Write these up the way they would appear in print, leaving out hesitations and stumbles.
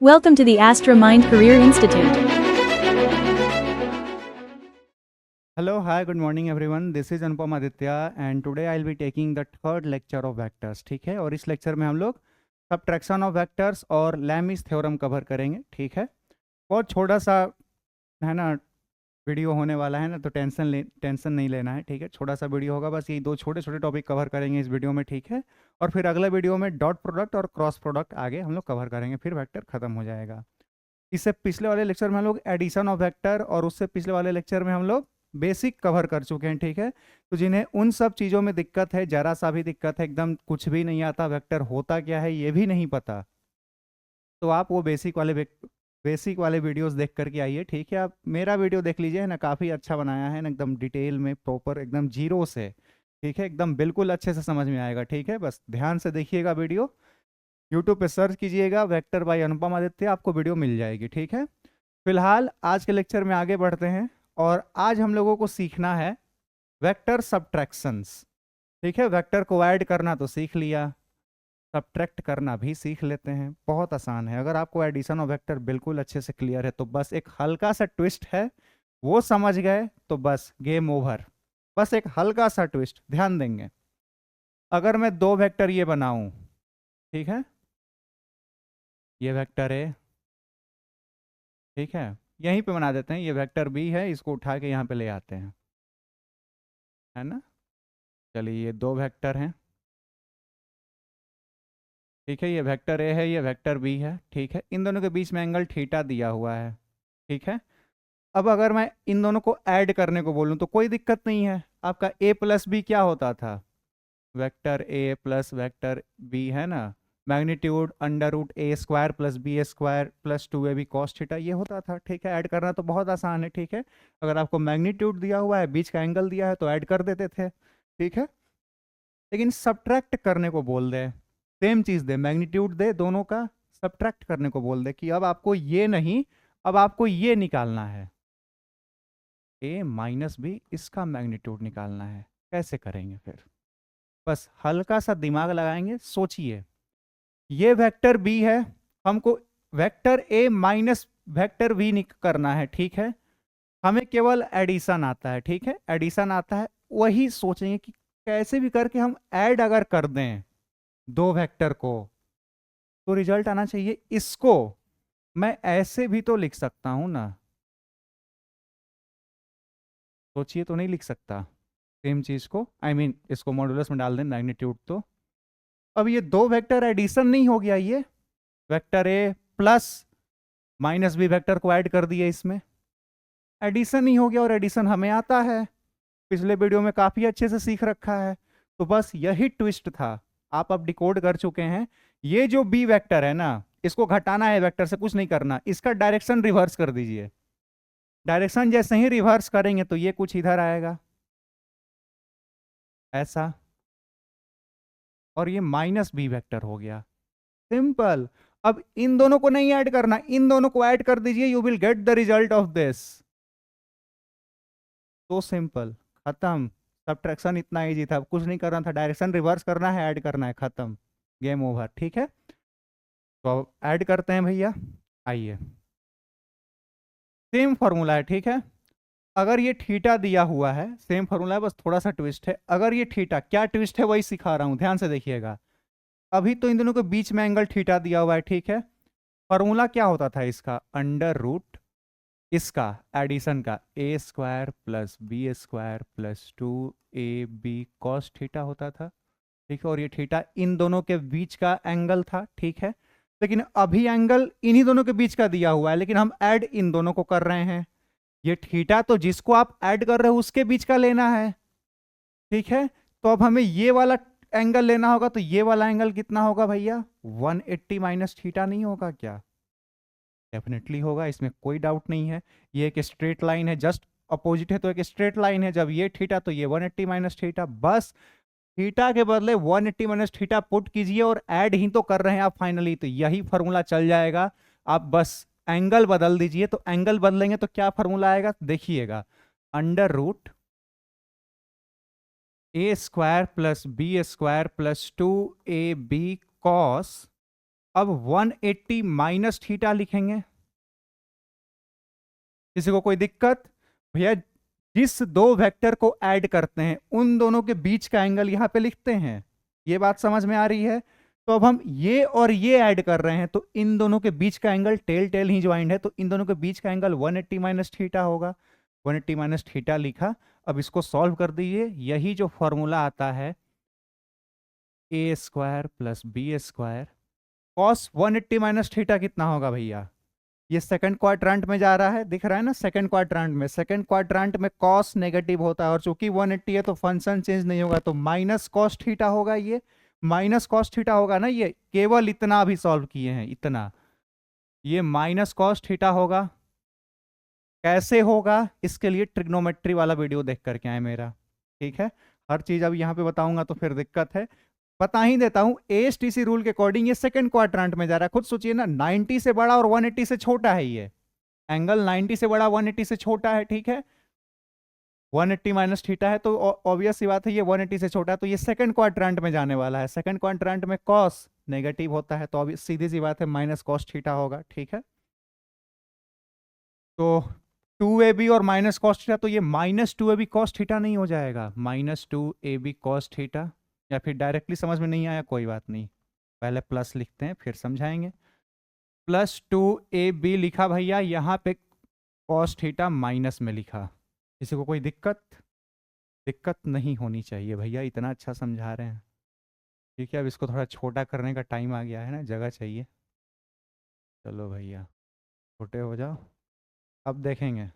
Welcome to the Astra Mind Career Institute. Hello, hi, good morning everyone. This is Anupam Aditya and today I'll be taking the third lecture of vectors. ठीक है, और इस lecture में हम लोग subtraction of vectors और Lami's theorem cover करेंगे. ठीक है, बहुत छोटा सा है ना वीडियो होने वाला है ना, तो टेंशन नहीं लेना है. ठीक है, छोटा सा वीडियो होगा, बस ये दो छोटे छोटे टॉपिक कवर करेंगे इस वीडियो में. ठीक है, और फिर अगले वीडियो में डॉट प्रोडक्ट और क्रॉस प्रोडक्ट आगे हम लोग कवर करेंगे, फिर वेक्टर खत्म हो जाएगा. इससे पिछले वाले लेक्चर में हम लोग एडिशन ऑफ वेक्टर और उससे पिछले वाले लेक्चर में हम लोग बेसिक कवर कर चुके हैं. ठीक है, तो जिन्हें उन सब चीज़ों में दिक्कत है, जरा सा भी दिक्कत है, एकदम कुछ भी नहीं आता, वेक्टर होता क्या है ये भी नहीं पता, तो आप वो बेसिक वाले वीडियोस देख करके आइए. ठीक है, आप मेरा वीडियो देख लीजिए ना, काफ़ी अच्छा बनाया है ना, एकदम डिटेल में प्रॉपर एकदम जीरो से. ठीक है, एकदम बिल्कुल अच्छे से समझ में आएगा. ठीक है, बस ध्यान से देखिएगा वीडियो. यूट्यूब पे सर्च कीजिएगा वेक्टर बाय अनुपम आदित्य, आपको वीडियो मिल जाएगी. ठीक है, फिलहाल आज के लेक्चर में आगे बढ़ते हैं और आज हम लोगों को सीखना है वेक्टर सबट्रैक्शंस. ठीक है, वेक्टर को ऐड करना तो सीख लिया, सब्ट्रैक्ट करना भी सीख लेते हैं. बहुत आसान है. अगर आपको एडिशन ऑफ वेक्टर बिल्कुल अच्छे से क्लियर है तो बस एक हल्का सा ट्विस्ट है, वो समझ गए तो बस गेम ओवर. बस एक हल्का सा ट्विस्ट ध्यान देंगे. अगर मैं दो वेक्टर ये बनाऊं, ठीक है, ये वेक्टर है, ठीक है, यहीं पे बना देते हैं, ये वेक्टर बी है, इसको उठा के यहाँ पे ले आते हैं, है ना. चलिए, ये दो वेक्टर हैं. ठीक है, ये वेक्टर ए है, ये वेक्टर बी है. ठीक है, इन दोनों के बीच में एंगल थीटा दिया हुआ है. ठीक है, अब अगर मैं इन दोनों को ऐड करने को बोलूं तो कोई दिक्कत नहीं है. आपका ए प्लस बी क्या होता था, vector A plus vector B, है ना. Magnitude under root A square plus B square plus 2ab cos theta, ये होता था. ठीक है, ऐड करना तो बहुत आसान है. ठीक है, अगर आपको मैग्नीट्यूड दिया हुआ है, बीच का एंगल दिया है, तो ऐड कर देते थे. ठीक है, लेकिन सब्ट्रैक्ट करने को बोल दे, सेम चीज दे, मैग्नीट्यूड दे दोनों का, सब्ट्रैक्ट करने को बोल दे कि अब आपको ये नहीं, अब आपको ये निकालना है, ए माइनस बी, इसका मैग्नीट्यूड निकालना है. कैसे करेंगे फिर, बस हल्का सा दिमाग लगाएंगे. सोचिए, ये वेक्टर बी है, हमको vector A minus vector V करना है. ठीक है, हमें केवल एडिशन आता है. ठीक है, एडिशन आता है, वही सोचेंगे कि कैसे भी करके हम ऐड अगर कर दें दो वेक्टर को तो रिजल्ट आना चाहिए. इसको मैं ऐसे भी तो लिख सकता हूं ना, सोचिए, तो नहीं लिख सकता सेम चीज को, आई मीन इसको मॉडुलस में डाल दें मैग्नीट्यूड, तो अब ये दो वेक्टर एडिशन नहीं हो गया, ये vector A plus minus B vector को ऐड कर दिए, इसमें एडिशन ही हो गया, और एडिशन हमें आता है, पिछले वीडियो में काफी अच्छे से सीख रखा है. तो बस यही ट्विस्ट था, आप अब डिकोड कर चुके हैं. ये जो बी वेक्टर है ना, इसको घटाना है वेक्टर से, कुछ नहीं करना, इसका डायरेक्शन रिवर्स कर दीजिए. डायरेक्शन जैसे ही रिवर्स करेंगे तो ये कुछ इधर आएगा ऐसा, और ये माइनस बी वेक्टर हो गया. सिंपल. अब इन दोनों को नहीं ऐड करना, इन दोनों को ऐड कर दीजिए, you will get the result of this. तो सिंपल, खत्म. सब्ट्रैक्शन इतना इजी था, कुछ नहीं करना था, डायरेक्शन रिवर्स करना है, ऐड करना है, खत्म, गेम ओवर. ठीक है, तो अब ऐड करते हैं भैया. आइए, सेम फॉर्मूला है. ठीक है, अगर ये थीटा दिया हुआ है, सेम फॉर्मूला है, बस थोड़ा सा ट्विस्ट है. अगर ये थीटा, क्या ट्विस्ट है वही सिखा रहा हूं, ध्यान से देखिएगा. अभी तो इन दोनों के बीच में एंगल थीटा दिया हुआ है. ठीक है, फॉर्मूला क्या होता था इसका, अंडर रूट इसका एडिशन का A square plus B square plus 2ab cos theta होता था. ठीक है, और ये थीटा इन दोनों के बीच का एंगल था. ठीक है, लेकिन अभी एंगल इन्हीं दोनों के बीच का दिया हुआ है, लेकिन हम ऐड इन दोनों को कर रहे हैं. ये थीटा तो जिसको आप ऐड कर रहे हो उसके बीच का लेना है. ठीक है, तो अब हमें ये वाला एंगल लेना होगा, तो ये वाला एंगल कितना होगा भैया, 180 माइनस थीटा नहीं होगा क्या, डेफिनेटली होगा, इसमें कोई डाउट नहीं है. ये एक स्ट्रेट लाइन है, जस्ट अपोजिट है तो एक स्ट्रेट लाइन है. जब ये थीटा तो ये 180 माइनस थीटा, बस थीटा के बदले 180 माइनस थीटा पुट कीजिए और ऐड ही तो कर रहे हैं आप फाइनली, तो यही फॉर्मूला चल जाएगा. आप बस एंगल बदल दीजिए, तो एंगल बदलेंगे तो क्या फॉर्मूला आएगा देखिएगा, under root A square plus B square plus 2ab cos अब 180 माइनस थीटा लिखेंगे। किसी को कोई दिक्कत? भैया जिस दो वेक्टर को ऐड करते हैं उन दोनों के बीच का एंगल यहां पे लिखते हैं। ये बात समझ में आ रही है? तो अब हम ये और ये ऐड कर रहे हैं तो इन दोनों के बीच का एंगल टेल टेल ही ज्वाइंट है, तो इन दोनों के बीच का एंगल 180 माइनस थीटा होगा। 180 माइनस थीटा लिखा। अब इसको सॉल्व कर दीजिए। यही जो फॉर्मूला आता है A square plus B square cos 180 minus theta कितना होगा भैया? ये सेकंड क्वाड्रेंट में जा रहा है, दिख रहा है ना? सेकंड क्वाड्रेंट में, सेकंड क्वाड्रेंट में कॉस नेगेटिव होता है और चूंकि 180 है तो फंक्शन चेंज नहीं होगा, तो माइनस कॉस थीटा होगा। ये माइनस कॉस थीटा होगा ना। ये केवल इतना अभी सॉल्व किए हैं, इतना। ये माइनस कॉस थीटा होगा। कैसे होगा इसके लिए ट्रिग्नोमेट्री वाला वीडियो देख करके आए मेरा, ठीक है? हर चीज अब यहाँ पे बताऊंगा तो फिर दिक्कत है। बता ही देता हूं, एएसटीसी रूल के अकॉर्डिंग ये सेकंड क्वाड्रेंट में जा रहा है। खुद सोचिए ना, 90 से बड़ा और 180 से छोटा है। ये एंगल 90 से बड़ा 180 से छोटा है, ठीक है? 180 माइनस थीटा है तो ऑब्वियस सी बात है ये 180 से छोटा है, तो ये सेकंड क्वाड्रेंट में जाने वाला है। सेकंड क्वाड्रेंट में कॉस नेगेटिव होता है, तो अब सीधी सी बात है माइनस कॉस थीटा होगा, ठीक है? तो 2ab और माइनस कॉस थीटा, तो ये माइनस 2ab कॉस थीटा नहीं हो जाएगा? Minus 2ab cos theta. या फिर डायरेक्टली समझ में नहीं आया, कोई बात नहीं, पहले प्लस लिखते हैं फिर समझाएंगे। प्लस 2ab लिखा भैया, यहाँ पे कॉस थीटा माइनस में लिखा। किसी को कोई दिक्कत? दिक्कत नहीं होनी चाहिए भैया, इतना अच्छा समझा रहे हैं, ठीक है? अब इसको थोड़ा छोटा करने का टाइम आ गया है ना, जगह चाहिए। चलो भैया छोटे हो जाओ। अब देखेंगे,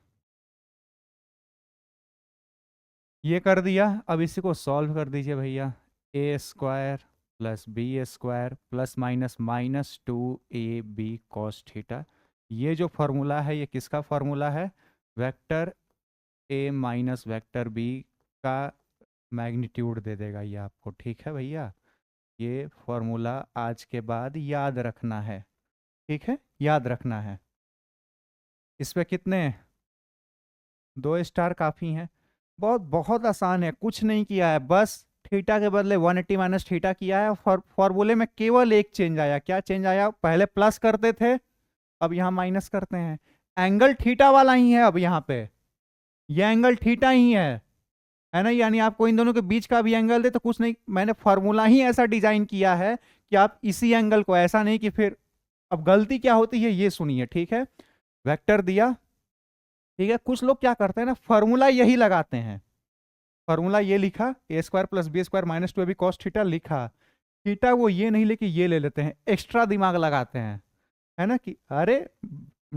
ये कर दिया। अब इसी को सॉल्व कर दीजिए भैया। A square plus B square plus minus minus 2ab cos theta. ये जो फॉर्मूला है ये किसका फॉर्मूला है? Vector A minus vector B का मैग्नीट्यूड दे देगा ये आपको, ठीक है भैया? ये फॉर्मूला आज के बाद याद रखना है, ठीक है? याद रखना है। इस पे कितने? 2 स्टार काफ़ी हैं। बहुत बहुत आसान है, कुछ नहीं किया है, बस थीटा के बदले 180 माइनस थीटा किया है। फॉर्मूले में केवल एक चेंज आया। क्या चेंज आया? पहले प्लस करते थे, अब यहाँ माइनस करते हैं। एंगल थीटा वाला ही है अब यहाँ पे, ये एंगल थीटा ही है ना? यानी आपको इन दोनों के बीच का भी एंगल दे तो कुछ नहीं, मैंने फॉर्मूला ही ऐसा डिजाइन किया है कि आप इसी एंगल को, ऐसा नहीं कि फिर। अब गलती क्या होती है ये सुनिए, ठीक है? वेक्टर दिया, ठीक है? कुछ लोग क्या करते हैं ना, फॉर्मूला यही लगाते हैं। फॉर्मूला ये लिखा, A square plus B square minus 2ab cos theta लिखा। थीटा वो ये नहीं लेके ये ले लेते हैं, एक्स्ट्रा दिमाग लगाते हैं, है ना? कि अरे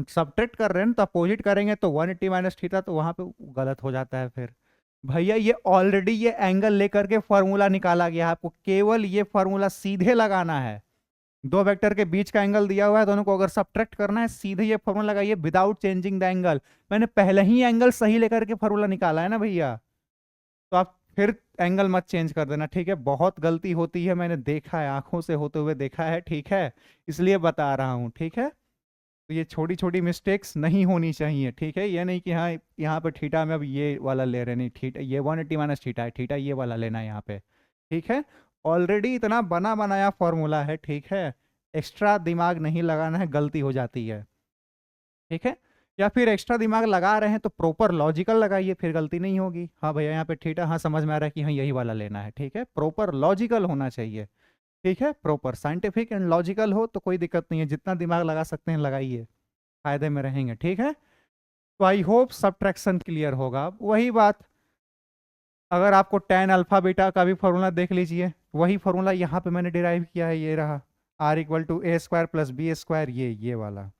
सब्ट्रैक्ट कर रहे हैं तो अपोजिट करेंगे तो 180 माइनस थीटा, तो वहां पे गलत हो जाता है फिर। भैया ये ऑलरेडी ये एंगल लेकर के फॉर्मूला निकाला गया है, आपको केवल ये फॉर्मूला सीधे लगाना है। दो वेक्टर के बीच का एंगल दिया हुआ है, दोनों को अगर सब्ट्रैक्ट करना है सीधे ये फॉर्मूला लगाइए विदाउट चेंजिंग द एंगल। मैंने पहले ही एंगल सही लेकर के फॉर्मूला निकाला है ना भैया, तो आप फिर एंगल मत चेंज कर देना, ठीक है? बहुत गलती होती है, मैंने देखा है, आंखों से होते हुए देखा है, ठीक है? इसलिए बता रहा हूँ, ठीक है? तो ये छोटी छोटी मिस्टेक्स नहीं होनी चाहिए, ठीक है? ये नहीं कि हाँ यहाँ पे थीटा में अब ये वाला ले रहे, नहीं, थीटा ये 180 माइनस थीटा है, थीटा ये वाला लेना है यहाँ पे, ठीक है? ऑलरेडी इतना बना बनाया फॉर्मूला है, ठीक है? एक्स्ट्रा दिमाग नहीं लगाना है, गलती हो जाती है, ठीक है? या फिर एक्स्ट्रा दिमाग लगा रहे हैं तो प्रॉपर लॉजिकल लगाइए, फिर गलती नहीं होगी। हाँ भैया यहाँ पे थीटा, हाँ समझ में आ रहा है कि हाँ यही वाला लेना है, ठीक है? प्रॉपर लॉजिकल होना चाहिए, ठीक है? प्रॉपर साइंटिफिक एंड लॉजिकल हो तो कोई दिक्कत नहीं है, जितना दिमाग लगा सकते हैं लगाइए, फायदे में रहेंगे, ठीक है? तो आई होप सब्ट्रैक्शन क्लियर होगा। अब वही बात, अगर आपको tan अल्फा बीटा का भी फॉर्मूला देख लीजिए, वही फॉर्मूला यहाँ पे मैंने डिराइव किया है, ये रहा r equal to A square plus B square, ये वाला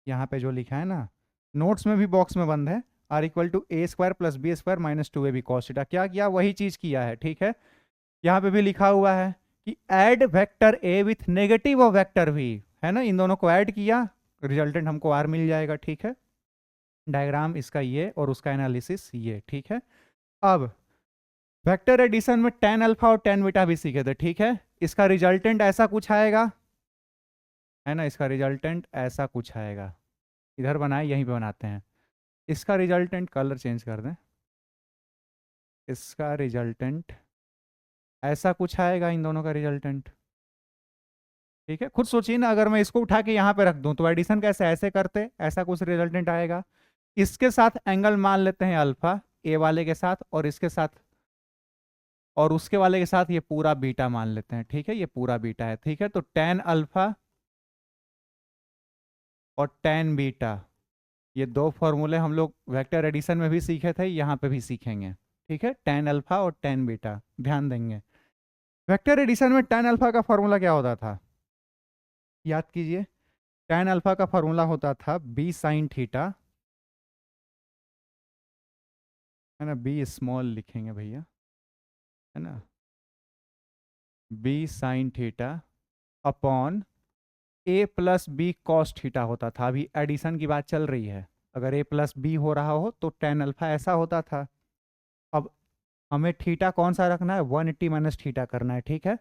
यहाँ पे जो लिखा है ना, नोट्स में भी बॉक्स में बंद है, r equal to A square plus B square minus 2ab cos theta. क्या किया? वही चीज किया है, ठीक है? यहाँ पे भी लिखा हुआ है कि add vector A with negative of vector भी, है ना? इन दोनों को ऐड किया, रिजल्टेंट हमको r मिल जाएगा, ठीक है? डायग्राम इसका ये और उसका एनालिसिस ये, ठीक है? अब वेक्टर एडिशन में tan अल्फा और tan बीटा भी सीखे थे, ठीक है? इसका रिजल्टेंट ऐसा कुछ आएगा, है ना? इसका रिजल्टेंट ऐसा कुछ आएगा, इधर बनाए यहीं पे बनाते हैं। इसका रिजल्टेंट, कलर चेंज कर दें, इसका रिजल्टेंट ऐसा कुछ आएगा, इन दोनों का रिजल्टेंट ठीक है, खुद सोचिए ना, अगर मैं इसको उठा के यहाँ पे रख दूं तो एडिशन कैसे, ऐसे करते ऐसा कुछ रिजल्टेंट आएगा। इसके साथ एंगल मान लेते हैं अल्फा, ए वाले के साथ, और इसके साथ और उसके वाले के साथ ये पूरा बीटा मान लेते हैं। ठीक है, ये पूरा बीटा है। ठीक है, तो टेन अल्फा और टेन बीटा, ये दो फॉर्मूले हम लोग वेक्टर एडिशन में भी सीखे थे, यहाँ पे भी सीखेंगे। ठीक है, टेन अल्फा और टेन बीटा ध्यान देंगे। वेक्टर एडिशन में टेन अल्फा का फॉर्मूला क्या होता था, याद कीजिए। टेन अल्फा का फॉर्मूला होता था बी साइन थीटा, है ना, बी स्मॉल लिखेंगे भैया, है ना, बी साइन थीटा अपॉन ए प्लस बी कॉस थीटा होता था। अभी एडिशन की बात चल रही है, अगर ए प्लस बी हो रहा हो तो टेन अल्फा ऐसा होता था। अब हमें थीटा कौन सा रखना है, 180 माइनस थीटा करना है। ठीक है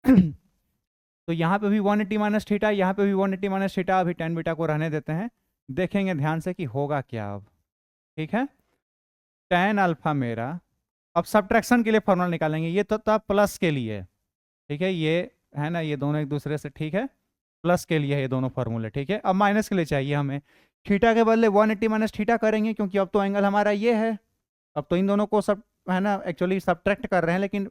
तो यहाँ पे भी 180 माइनस थीटा, यहाँ पे भी 180 माइनस थीटा। अभी टेन बीटा को रहने देते हैं, देखेंगे ध्यान से कि होगा क्या अब। ठीक है, टेन अल्फा मेरा, अब सब्ट्रैक्शन के लिए फॉर्मूला निकालेंगे, ये तो था प्लस के लिए। ठीक है, ये है ना, ये दोनों एक दूसरे से, ठीक है, प्लस के लिए है ये दोनों फॉर्मूले। ठीक है, अब माइनस के लिए चाहिए हमें, थीटा के बदले 180 माइनस थीटा करेंगे, क्योंकि अब तो एंगल हमारा ये है। अब तो इन दोनों को सब, है ना, एक्चुअली सब्ट्रैक्ट कर रहे हैं, लेकिन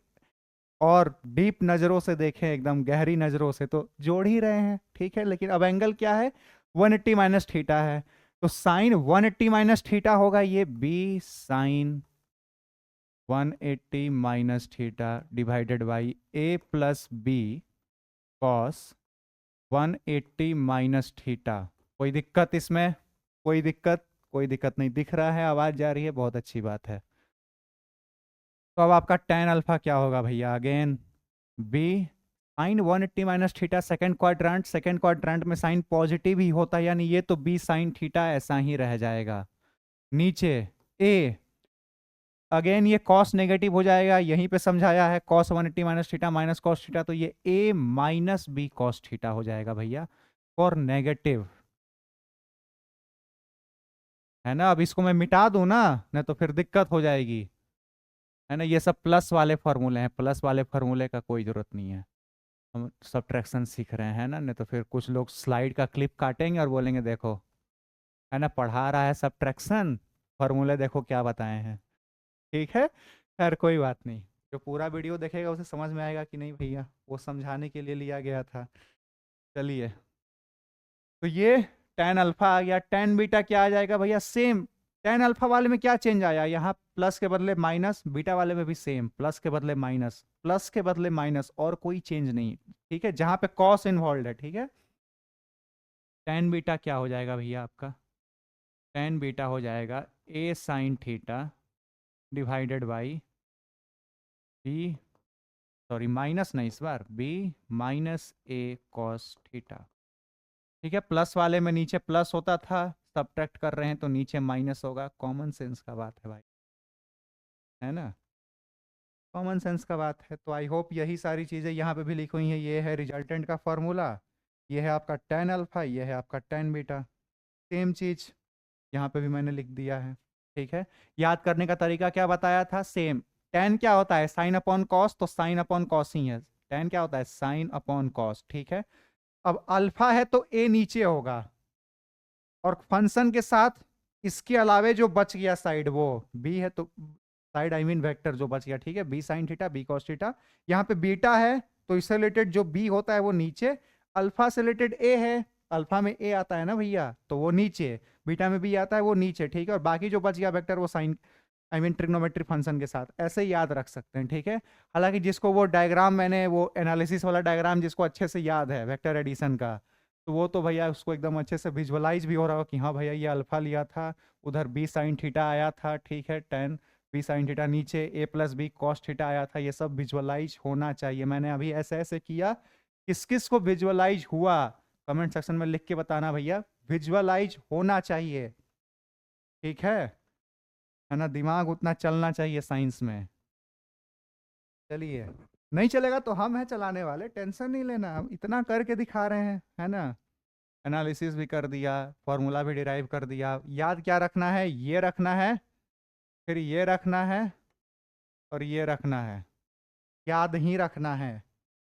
और डीप नज़रों से देखें, एकदम गहरी नज़रों से, तो जोड़ ही रहे हैं। ठीक है, लेकिन अब एंगल क्या है, 180 माइनस थीटा है, तो साइन 180 माइनस थीटा होगा ये B sine 180 minus theta divided by A plus B cos 180 minus theta. कोई दिक्कत इसमें, कोई दिक्कत, कोई दिक्कत नहीं, दिख रहा है, आवाज़ जा रही है, बहुत अच्छी बात है। तो अब आपका टेन अल्फा क्या होगा भैया, again B sine 180 minus theta, second quadrant में साइन पॉजिटिव ही होता है, यानी ये तो बी साइन थीटा ऐसा ही रह जाएगा। नीचे ए, अगेन ये कॉस नेगेटिव हो जाएगा, यहीं पे समझाया है, cos 180 minus theta minus cos theta, तो ये ए माइनस बी कॉस थीटा हो जाएगा भैया, और नेगेटिव, है ना। अब इसको मैं मिटा दूं ना, नहीं तो फिर दिक्कत हो जाएगी, है ना। ये सब प्लस वाले फॉर्मूले हैं, प्लस वाले फॉर्मूले का कोई जरूरत नहीं है, हम सब्ट्रैक्शन सीख रहे हैं ना, नहीं तो फिर कुछ लोग स्लाइड का क्लिप काटेंगे और बोलेंगे देखो, है ना, पढ़ा रहा है सब्ट्रैक्शन, फॉर्मूले देखो क्या बताए हैं। ठीक है, खैर कोई बात नहीं, जो पूरा वीडियो देखेगा उसे समझ में आएगा कि नहीं भैया, वो समझाने के लिए लिया गया था। चलिए, तो ये टेन अल्फा आ गया, टेन बीटा क्या आ जाएगा भैया, सेम। टेन अल्फा वाले में क्या चेंज आया, यहाँ प्लस के बदले माइनस, बीटा वाले में भी सेम, प्लस के बदले माइनस, प्लस के बदले माइनस, और कोई चेंज नहीं। ठीक है, जहां पे कॉस इन्वॉल्व है। ठीक है, टेन बीटा क्या हो जाएगा भैया आपका, टेन बीटा हो जाएगा A sine theta divided by B, sorry minus नहीं, इस बार B minus A cos theta. ठीक है, प्लस वाले में नीचे प्लस होता था, सब्ट्रैक्ट कर रहे हैं तो नीचे माइनस होगा, कॉमन सेंस का बात है भाई, है ना, कॉमन सेंस का बात है। तो आई होप यही सारी चीज़ें यहाँ पे भी लिखी हुई हैं, ये है रिजल्टेंट का फॉर्मूला, ये है आपका टेन अल्फा, ये है आपका टेन बीटा, सेम चीज़ यहाँ पे भी मैंने लिख दिया है। ठीक है, याद करने का तरीका क्या बताया था, सेम। टेन क्या होता है, साइन अपॉन कॉस, तो साइन अपॉन कॉस ही है, टेन क्या होता है, साइन अपॉन कॉस। ठीक है, अब अल्फा है तो ए नीचे होगा, और फंक्शन के साथ इसके अलावे जो बच गया साइड वो बी है, तो साइड आई मीन वेक्टर जो बच गया। ठीक है, B sine theta B cos theta, यहाँ पे बीटा है तो इससे रिलेटेड जो बी होता है वो नीचे, अल्फा से रिलेटेड ए है, अल्फा में ए आता है ना भैया, तो वो नीचे, बीटा में बी आता है वो नीचे। ठीक है, और बाकी जो बच गया वेक्टर वो sine I mean trigonometric function के साथ, ऐसे ही याद रख सकते हैं। ठीक है, हालांकि जिसको वो डायग्राम, मैंने वो एनालिसिस वाला डायग्राम जिसको अच्छे से याद है वेक्टर एडिशन का, तो वो तो भैया उसको एकदम अच्छे से विजुअलाइज भी हो रहा हो कि हाँ भैया ये अल्फा लिया था, उधर बी साइन थीटा आया था। ठीक है, टेन बी साइन थीटा, नीचे ए प्लस बी कॉस थीटा आया था, ये सब विजुअलाइज होना चाहिए। मैंने अभी ऐसे ऐसे किया, किस किस को विजुअलाइज हुआ कमेंट सेक्शन में लिख के बताना भैया, विजुअलाइज होना चाहिए। ठीक है ना, दिमाग उतना चलना चाहिए साइंस में। चलिए, नहीं चलेगा तो हम हैं चलाने वाले, टेंशन नहीं लेना, हम इतना करके दिखा रहे हैं, है ना। एनालिसिस भी कर दिया, फॉर्मूला भी डिराइव कर दिया, याद क्या रखना है, ये रखना है, फिर ये रखना है, और ये रखना है, याद ही रखना है।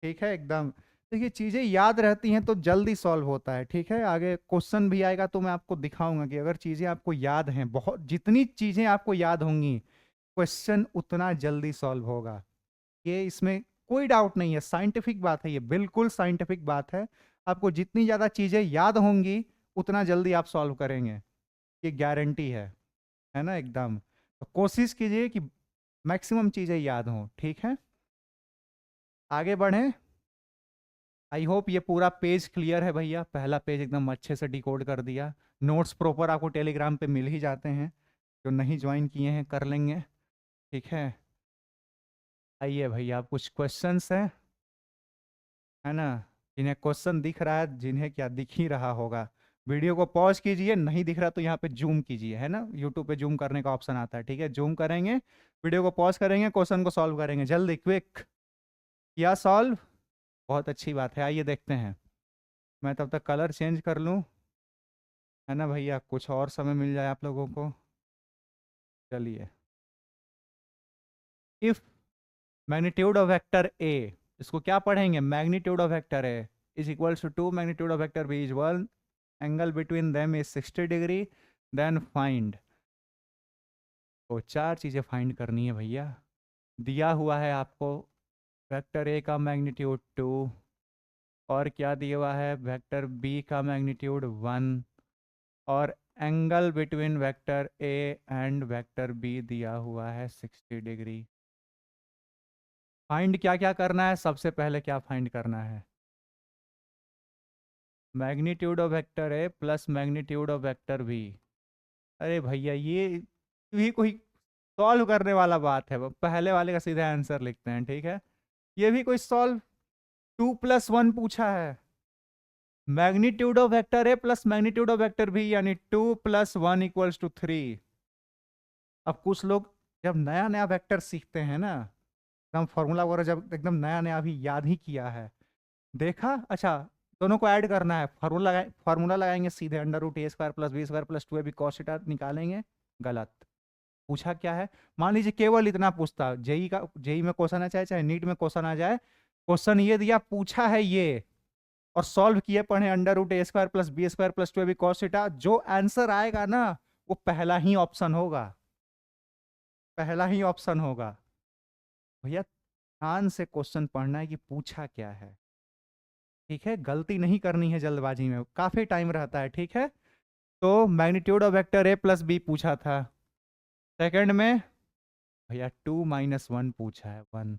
ठीक है, एकदम देखिए चीज़ें याद रहती हैं तो जल्दी सॉल्व होता है, ठीक है। आगे क्वेश्चन भी आएगा तो मैं आपको दिखाऊंगा कि अगर चीज़ें आपको याद हैं, बहुत जितनी चीज़ें आपको याद होंगी क्वेश्चन उतना जल्दी सॉल्व होगा। ये इसमें कोई डाउट नहीं है, साइंटिफिक बात है, ये बिल्कुल साइंटिफिक बात है। आपको जितनी ज़्यादा चीज़ें याद होंगी उतना जल्दी आप सॉल्व करेंगे, ये गारंटी है ना एकदम। तो कोशिश कीजिए कि मैक्सिमम चीज़ें याद हों, ठीक है। आगे बढ़ें। आई होप ये पूरा पेज क्लियर है भैया। पहला पेज एकदम अच्छे से डिकोड कर दिया। नोट्स प्रॉपर आपको टेलीग्राम पे मिल ही जाते हैं, जो नहीं ज्वाइन किए हैं कर लेंगे, ठीक है। आइए भैया, आप कुछ क्वेश्चंस हैं, है ना। जिन्हें क्वेश्चन दिख रहा है, जिन्हें क्या दिख ही रहा होगा, वीडियो को पॉज कीजिए, नहीं दिख रहा तो यहाँ पे जूम कीजिए, है ना। यूट्यूब पे जूम करने का ऑप्शन आता है, ठीक है। जूम करेंगे, वीडियो को पॉज करेंगे, क्वेश्चन को सॉल्व करेंगे जल्दी, क्विक। या सॉल्व, बहुत अच्छी बात है। आइए देखते हैं। मैं तब तक कलर चेंज कर लूँ, है ना भैया, कुछ और समय मिल जाए आप लोगों को। चलिए, if magnitude of vector A, इसको क्या पढ़ेंगे, magnitude of vector A is equals to 2 magnitude of vector B is 1, angle between them is 60 degree, then find. तो चार चीज़ें फाइंड करनी है भैया। दिया हुआ है आपको वेक्टर ए का मैग्नीट्यूड 2, और क्या दिया हुआ है, वेक्टर बी का मैग्नीट्यूड 1, और angle between vector A and vector B दिया हुआ है 60 डिग्री। फाइंड क्या क्या करना है, सबसे पहले क्या फाइंड करना है, magnitude of vector A plus magnitude of vector B. अरे भैया ये भी कोई सॉल्व करने वाला बात है, वो पहले वाले का सीधा आंसर लिखते हैं, ठीक है। ये भी कोई सॉल्व, 2+1 पूछा है, magnitude of vector A plus magnitude of vector B यानी 2+1 = 3। अब कुछ लोग जब नया नया वेक्टर सीखते हैं ना, एकदम फॉर्मूला वगैरह जब एकदम नया नया अभी याद ही किया है, देखा, अच्छा दोनों को ऐड करना है, फार्मूला लगाएंगे सीधे, √a² + b² + 2ab cos theta निकालेंगे, गलत। पूछा क्या है, मान लीजिए केवल इतना पूछता, जेई में क्वेश्चन आ जाए चाहे नीट में क्वेश्चन आ जाए, क्वेश्चन ये दिया, पूछा है ये, और सॉल्व किए पढ़े, √a² + b² + 2ab cos theta, जो आंसर आएगा ना वो पहला ही ऑप्शन होगा, पहला ही ऑप्शन होगा। भैया ध्यान से क्वेश्चन पढ़ना है कि पूछा क्या है, ठीक है। गलती नहीं करनी है जल्दबाजी में, काफी टाइम रहता है, ठीक है। तो magnitude of vector A plus B पूछा था। सेकंड में भैया 2-1 पूछा है, 1।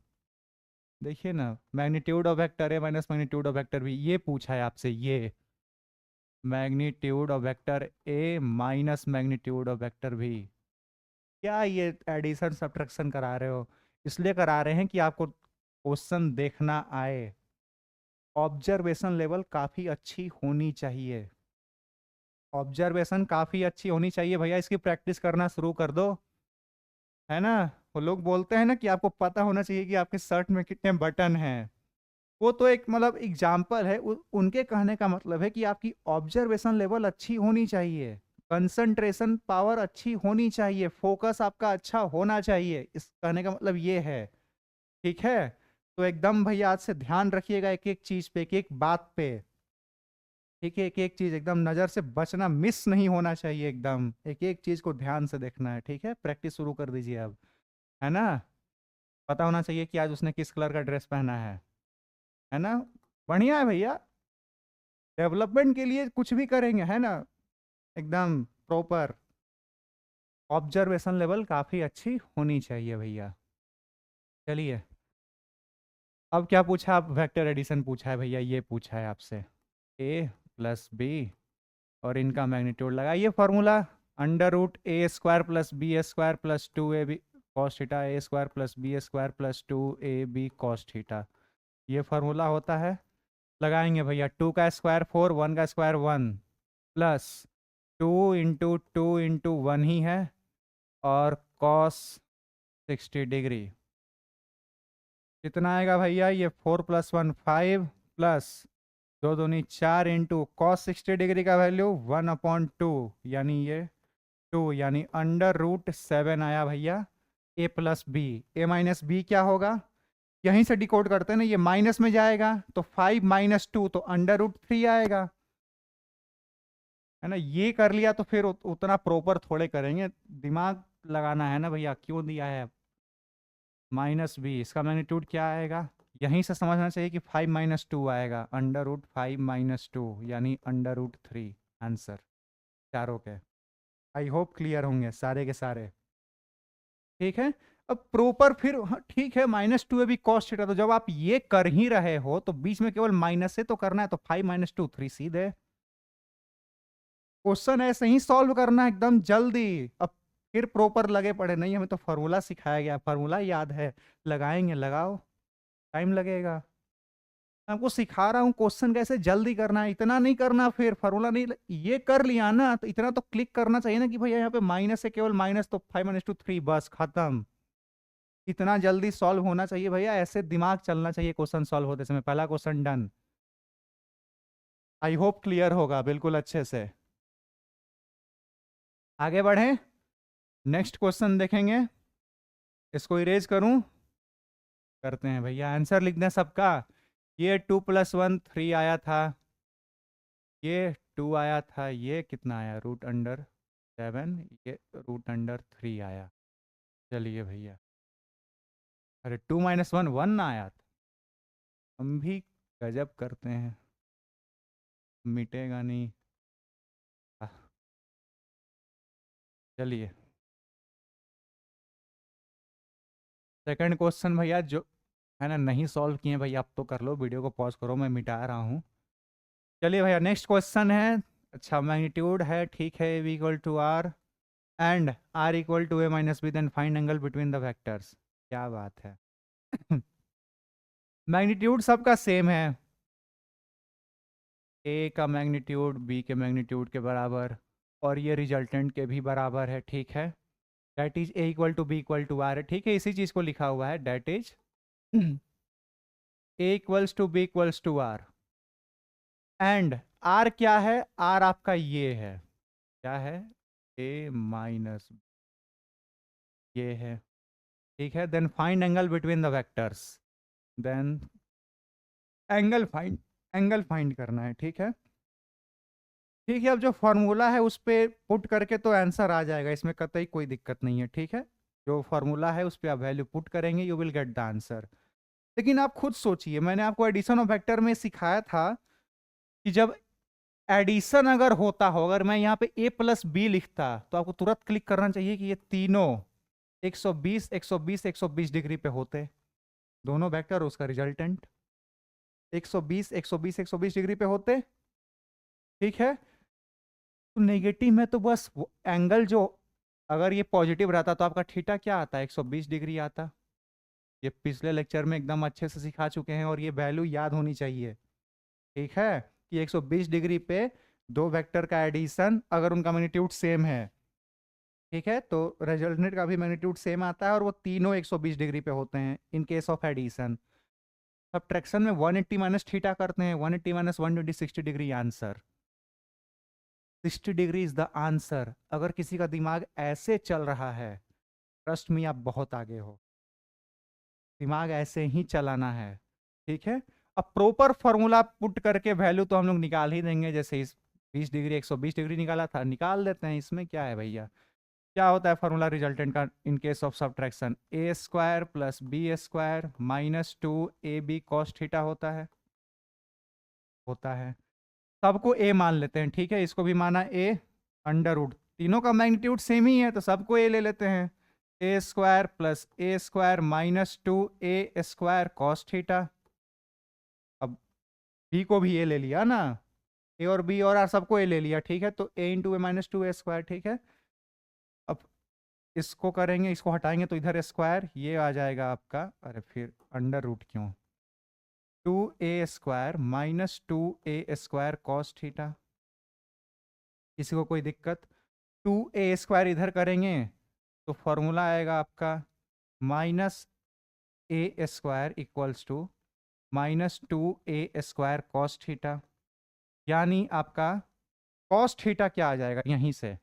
देखिए ना, magnitude of vector A minus magnitude of vector B, ये पूछा है आपसे, ये magnitude of vector A minus magnitude of vector B. क्या ये एडिशन सब्ट्रैक्शन करा रहे हो, इसलिए करा रहे हैं कि आपको क्वेश्चन देखना आए, ऑब्जर्वेशन लेवल काफ़ी अच्छी होनी चाहिए, ऑब्जर्वेशन काफ़ी अच्छी होनी चाहिए भैया। इसकी प्रैक्टिस करना शुरू कर दो, है ना। वो लोग बोलते हैं ना कि आपको पता होना चाहिए कि आपके शर्ट में कितने बटन हैं, वो तो एक मतलब एग्जाम्पल है, उनके कहने का मतलब है कि आपकी ऑब्जर्वेशन लेवल अच्छी होनी चाहिए, कंसंट्रेशन पावर अच्छी होनी चाहिए, फोकस आपका अच्छा होना चाहिए, इस कहने का मतलब ये है, ठीक है। तो एकदम भैया आज से ध्यान रखिएगा एक एक चीज पे, एक एक बात पे, ठीक है। एक एक चीज एकदम नजर से बचना, मिस नहीं होना चाहिए, एकदम एक एक चीज को ध्यान से देखना है, ठीक है। प्रैक्टिस शुरू कर दीजिए अब, है ना। पता होना चाहिए कि आज उसने किस कलर का ड्रेस पहना है ना। बढ़िया है भैया, डेवलपमेंट के लिए कुछ भी करेंगे, है ना, एकदम प्रॉपर ऑब्जर्वेशन लेवल काफ़ी अच्छी होनी चाहिए भैया। चलिए, अब क्या पूछा, आप वेक्टर एडिशन पूछा है भैया, ये पूछा है आपसे a प्लस बी, और इनका मैग्नीट्यूड लगाइए formula, √a² + b² + 2ab cos theta, a² + b² + 2ab cos theta, ये फार्मूला होता है। लगाएंगे भैया, 2 का स्क्वायर 4, 1 का स्क्वायर 1, प्लस 2 × 2 × 1 ही है, और cos 60 डिग्री, कितना आएगा भैया, ये 4 + 1 5, प्लस 2 दूनी 4 × cos 60 डिग्री का वैल्यू 1/2, यानी ये 2, यानी √7 आया भैया, a + b। a - b क्या होगा, यहीं से डिकोड करते हैं ना, ये माइनस में जाएगा तो 5 माइनस 2 तो √3 आएगा, है ना। ये कर लिया तो फिर उतना प्रॉपर थोड़े करेंगे, दिमाग लगाना है ना भैया, क्यों दिया है -b, इसका मैग्नीट्यूड क्या आएगा, यहीं से समझना चाहिए कि 5 माइनस 2 आएगा, √5 माइनस 2 यानी √3 आंसर चारों के। आई होप क्लियर होंगे सारे के सारे, ठीक है। अब प्रॉपर फिर ठीक है, -2 है भी कॉस थीटा, तो जब आप ये कर ही रहे हो तो बीच में केवल माइनस से तो करना है, तो 5 माइनस 2 3 सीधे क्वेश्चन ऐसे ही सॉल्व करना है एकदम जल्दी। अब फिर प्रॉपर लगे पड़े नहीं, हमें तो फार्मूला सिखाया गया, फार्मूला याद है, लगाएंगे लगाओ, टाइम लगेगा। मैं आपको सिखा रहा हूँ क्वेश्चन कैसे जल्दी करना है, इतना नहीं करना, फिर फार्मूला नहीं, ये कर लिया ना तो इतना तो क्लिक करना चाहिए ना कि भैया यहाँ पे माइनस है, केवल माइनस, तो 5 माइनस 2 3, बस खत्म। इतना जल्दी सॉल्व होना चाहिए भैया, ऐसे दिमाग चलना चाहिए क्वेश्चन सॉल्व होते समय। पहला question done, I hope clear होगा बिल्कुल अच्छे से। आगे बढ़े, नेक्स्ट क्वेश्चन देखेंगे, इसको इरेज करूं, करते हैं भैया, आंसर लिख दें सबका। ये 2 + 1 3 आया था, ये 2 आया था, ये कितना आया √7, ये √3 आया। चलिए भैया, अरे 2 - 1 1 आया था, हम भी गजब करते हैं, मिटेगा नहीं। आह, चलिए सेकंड क्वेश्चन भैया, जो है ना नहीं सॉल्व किए भैया, आप तो कर लो, वीडियो को पॉज करो, मैं मिटा रहा हूँ। चलिए भैया नेक्स्ट क्वेश्चन है, अच्छा मैग्नीट्यूड है, ठीक है, v equal to r and r equal to a minus b, then find angle between the vectors. क्या बात है मैग्नीट्यूड सबका सेम है, a का मैग्नीट्यूड b के मैग्नीट्यूड के बराबर, और ये रिजल्टेंट के भी बराबर है, ठीक है। That is a equal to b equal to r है, ठीक है, इसी चीज़ को लिखा हुआ है, that is a equals to b equals to r, and r क्या है, r आपका ये है, क्या है, a माइनस ये है, ठीक है। Then find angle between the vectors, then angle find करना है, ठीक है। ठीक है, अब जो फॉर्मूला है उस पर पुट करके तो आंसर आ जाएगा, इसमें कतई कोई दिक्कत नहीं है, ठीक है। जो फॉर्मूला है उस पर आप वैल्यू पुट करेंगे, you will get the answer. लेकिन आप खुद सोचिए, मैंने आपको एडिशन ऑफ वेक्टर में सिखाया था कि जब एडिशन अगर होता हो, अगर मैं यहाँ पे a + b लिखता तो आपको तुरंत क्लिक करना चाहिए कि ये तीनों 120 120 120 डिग्री पे होते, दोनों वेक्टर उसका रिजल्टेंट 120 120 120 डिग्री पे होते, ठीक है। तो नेगेटिव में तो बस एंगल जो, अगर ये पॉजिटिव रहता तो आपका थीटा क्या आता है, 120 डिग्री आता। ये पिछले लेक्चर में एकदम अच्छे से सिखा चुके हैं, और ये वैल्यू याद होनी चाहिए, ठीक है, कि 120 डिग्री पे दो वेक्टर का एडिशन अगर उनका मैग्नीट्यूड सेम है, ठीक है, तो रिजल्टेंट का भी मैग्नीट्यूड सेम आता है, और वो तीनों 120 डिग्री पे होते हैं in case of addition. Subtraction में 180 माइनस थीटा करते हैं, 180 माइनस 120 60 degree, answer 60 degree is the answer. अगर किसी का दिमाग ऐसे चल रहा है, ट्रस्ट मी आप बहुत आगे हो, दिमाग ऐसे ही चलाना है, ठीक है। अब प्रॉपर फॉर्मूला पुट करके वैल्यू तो हम लोग निकाल ही देंगे, जैसे इस 20 डिग्री 120 डिग्री निकाला था, निकाल देते हैं, इसमें क्या है भैया। क्या होता है फॉर्मूला रिजल्टेंट का इन case of subtraction, a² + b² - 2ab cos theta होता है। सबको a मान लेते हैं, ठीक है, इसको भी माना a, √, तीनों का मैग्नीट्यूड सेम ही है तो सबको a ले लेते हैं, a² + a² - 2a² cos theta. अब b को भी a ले लिया ना, a और b और r सबको a ले लिया, ठीक है, तो a × a - 2a², ठीक है। अब इसको करेंगे, इसको हटाएंगे तो इधर स्क्वायर, ये आ जाएगा आपका, अरे फिर √ क्यों, 2a² - 2a² cos थीटा। किसी को कोई दिक्कत, 2a² इधर करेंगे तो फॉर्मूला आएगा आपका -a² equals to -2a² cos theta, यानी आपका cos थीटा क्या आ जाएगा, यहीं से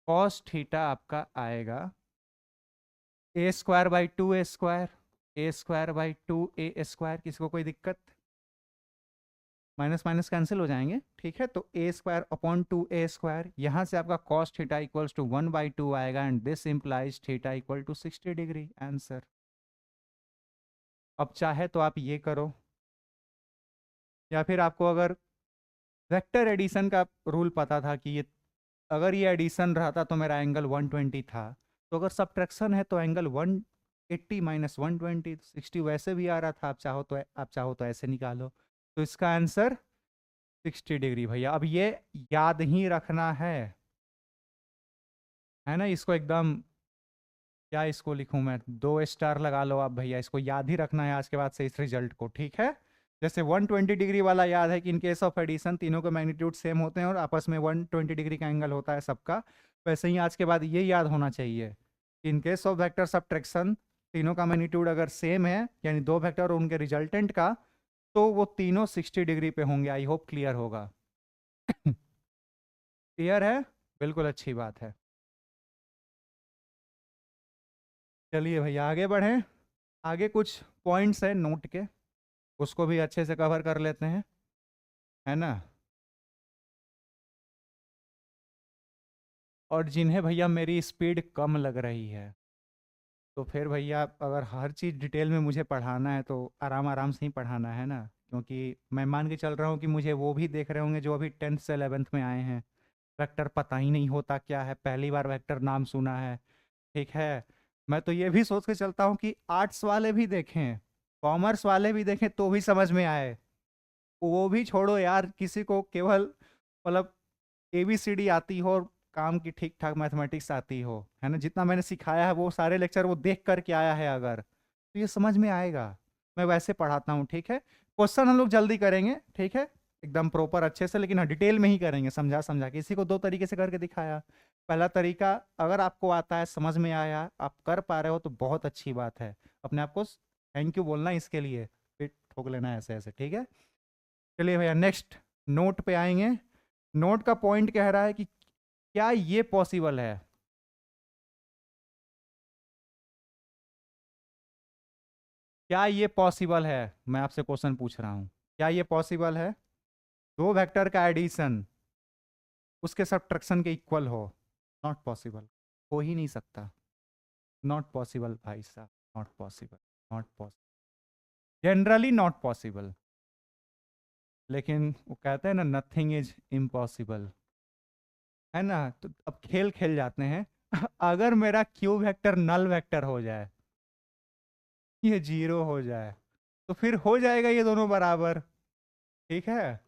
cos थीटा आपका आएगा a² / 2a², A square by 2a², किसी को कोई दिक्कत? माइनस माइनस कैंसिल हो जाएंगे, ठीक है। तो a²/2a², यहाँ से आपका cos थीटा इक्वल्स टू 1/2 आएगा and this implies theta equal to 60 degree, answer. अब चाहे तो आप ये करो, या फिर आपको अगर वेक्टर एडिशन का रूल पता था कि ये अगर ये एडिशन रहा था तो मेरा एंगल 120 था, तो अगर सब्ट्रैक्शन है तो एंगल 180 माइनस 120, 60 वैसे भी आ रहा था। आप चाहो तो ऐसे निकालो। तो इसका आंसर 60 डिग्री भैया। अब ये याद ही रखना है ना, इसको एकदम, क्या इसको लिखूं मैं, 2 स्टार लगा लो आप भैया, इसको याद ही रखना है आज के बाद से इस रिजल्ट को, ठीक है। जैसे 120 डिग्री वाला याद है कि इन केस ऑफ एडिशन तीनों के मैग्नीट्यूड सेम होते हैं और आपस में 120 डिग्री का एंगल होता है सबका, वैसे ही आज के बाद ये याद होना चाहिए कि इन केस ऑफ वेक्टर सब्ट्रैक्शन तीनों का मैग्नीट्यूड अगर सेम है, यानी दो वेक्टर और उनके रिजल्टेंट का, तो वो तीनों 60 डिग्री पे होंगे। आई होप क्लियर होगा। क्लियर है, बिल्कुल अच्छी बात है। चलिए भैया आगे बढ़ें। आगे कुछ पॉइंट्स हैं नोट के, उसको भी अच्छे से कवर कर लेते हैं, है ना। और जिन्हें भैया मेरी स्पीड कम लग रही है, तो फिर भैया अगर हर चीज़ डिटेल में मुझे पढ़ाना है तो आराम आराम से ही पढ़ाना है ना, क्योंकि मैं मान के चल रहा हूँ कि मुझे वो भी देख रहे होंगे जो अभी 10th से 11th में आए हैं, वेक्टर पता ही नहीं होता क्या है, पहली बार वेक्टर नाम सुना है, ठीक है। मैं तो ये भी सोच के चलता हूँ कि आर्ट्स वाले भी देखें, कॉमर्स वाले भी देखें तो भी समझ में आए। वो भी छोड़ो यार, किसी को केवल मतलब ABCD आती हो और काम की ठीक ठाक मैथमेटिक्स आती हो, है ना, जितना मैंने सिखाया है वो सारे लेक्चर वो देख करके आया है अगर, तो ये समझ में आएगा। मैं वैसे पढ़ाता हूँ, ठीक है। क्वेश्चन हम लोग जल्दी करेंगे, ठीक है, एकदम प्रॉपर अच्छे से, लेकिन हाँ डिटेल में ही करेंगे, समझा समझा के। इसी को दो तरीके से करके दिखाया। पहला तरीका अगर आपको आता है, समझ में आया, आप कर पा रहे हो तो बहुत अच्छी बात है, अपने आप को थैंक यू बोलना इसके लिए, फिर ठोक लेना ऐसे ऐसे, ठीक है। चलिए भैया नेक्स्ट नोट पे आएंगे। नोट का पॉइंट कह रहा है कि क्या ये पॉसिबल है, क्या ये पॉसिबल है, मैं आपसे क्वेश्चन पूछ रहा हूं, क्या ये पॉसिबल है दो वेक्टर का एडिशन उसके सब्ट्रैक्शन के इक्वल हो? नॉट पॉसिबल, हो ही नहीं सकता। नॉट पॉसिबल भाई साहब, not possible, not possible, generally not possible. लेकिन वो कहते हैं ना, नथिंग इज इम्पॉसिबल, है ना। तो अब खेल खेल जाते हैं। अगर मेरा क्यू वेक्टर नल वेक्टर हो जाए, ये 0 हो जाए, तो फिर हो जाएगा ये दोनों बराबर, ठीक है।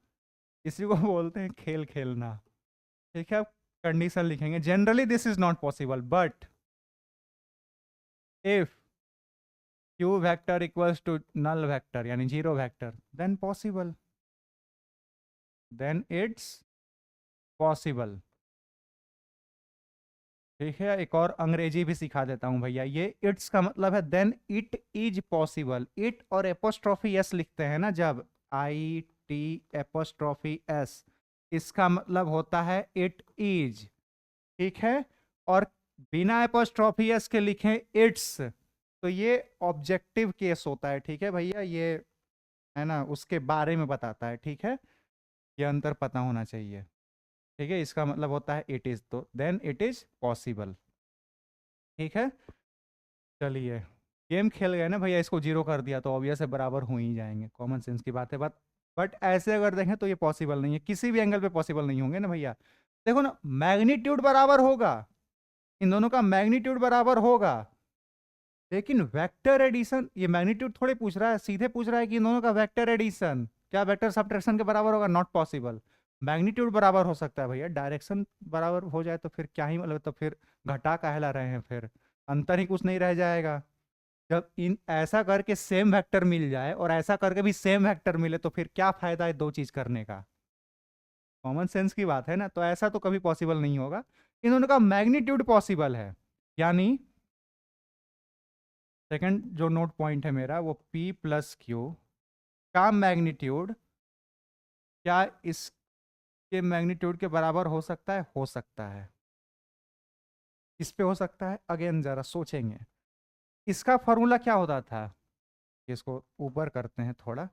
इसी को बोलते हैं खेल खेलना, ठीक है। कंडीशन लिखेंगे, generally this is not possible, but if Q vector equals to null vector यानी 0 vector, then possible, then it's possible, ठीक है। एक और अंग्रेजी भी सिखा देता हूं भैया, ये इट्स का मतलब है then it is possible. It और एपोस्ट्रॉफी एस लिखते हैं ना जब, IT एपोस्ट्रॉफी एस, इसका मतलब होता है इट इज, ठीक है। और बिना एपोस्ट्रॉफी एस के लिखें इट्स, तो ये ऑब्जेक्टिव केस होता है, ठीक है भैया, ये है ना उसके बारे में बताता है, ठीक है। ये अंतर पता होना चाहिए, ठीक है। इसका मतलब होता है इट इज, तो देन इट इज पॉसिबल, ठीक है। चलिए गेम खेल गए ना भैया, इसको 0 कर दिया तो ऑब्वियस है बराबर हो ही जाएंगे, कॉमन सेंस की बात है। बट ऐसे अगर देखें तो ये पॉसिबल नहीं है, किसी भी एंगल पे पॉसिबल नहीं होंगे ना भैया। देखो ना, मैग्नीट्यूड बराबर होगा, इन दोनों का मैग्नीट्यूड बराबर होगा, लेकिन वेक्टर एडिशन, ये मैग्नीट्यूड थोड़े पूछ रहा है, सीधे पूछ रहा है कि इन दोनों का वेक्टर एडिशन क्या वेक्टर सब्ट्रैक्शन के बराबर होगा? Not possible. मैग्नीट्यूड बराबर हो सकता है भैया, डायरेक्शन बराबर हो जाए तो फिर क्या ही मतलब, तो फिर घटा कहला रहे हैं, फिर अंतर ही कुछ नहीं रह जाएगा। जब इन ऐसा करके सेम वेक्टर मिल जाए और ऐसा करके भी सेम वेक्टर मिले तो फिर क्या फायदा है दो चीज करने का? कॉमन सेंस की बात है ना, तो ऐसा तो कभी पॉसिबल नहीं होगा। इन दोनों का मैग्नीट्यूड पॉसिबल है, यानी सेकंड जो नोट पॉइंट है मेरा वो P प्लस क्यू का मैग्नीट्यूड क्या इसके मैग्नीट्यूड के बराबर हो सकता है? हो सकता है। इस पे हो सकता है, अगेन जरा सोचेंगे, इसका फॉर्मूला क्या होता था? इसको ऊपर करते हैं थोड़ा,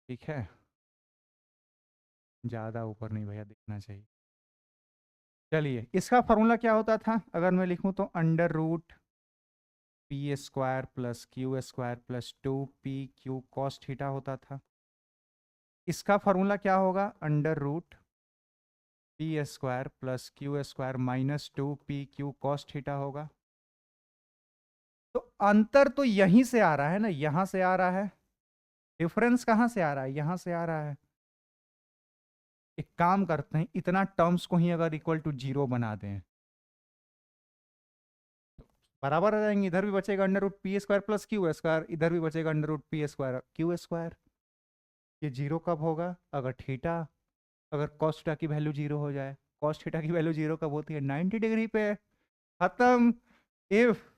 ठीक है, ज़्यादा ऊपर नहीं भैया, दिखना चाहिए। चलिए, इसका फॉर्मूला क्या होता था अगर मैं लिखूं तो under root P square plus Q square plus 2pq cos theta होता था। इसका फॉर्मूला क्या होगा, under root P square plus Q square minus 2pq cos theta होगा। तो अंतर तो यहीं से आ रहा है ना, यहां से आ रहा है। डिफरेंस कहां से आ रहा है, यहां से आ रहा है। एक काम करते हैं, इतना टर्म्स को ही अगर इक्वल टू 0 बना दें, बराबर आ जाएंगे। इधर भी बचेगा under root P square plus Q square, इधर भी बचेगा under root P square q square. ये 0 कब होगा, अगर थीटा, अगर कॉस थीटा की वैल्यू 0 हो जाए। कॉस थीटा की वैल्यू 0 कब होती है, 90 डिग्री पे। खत्म। If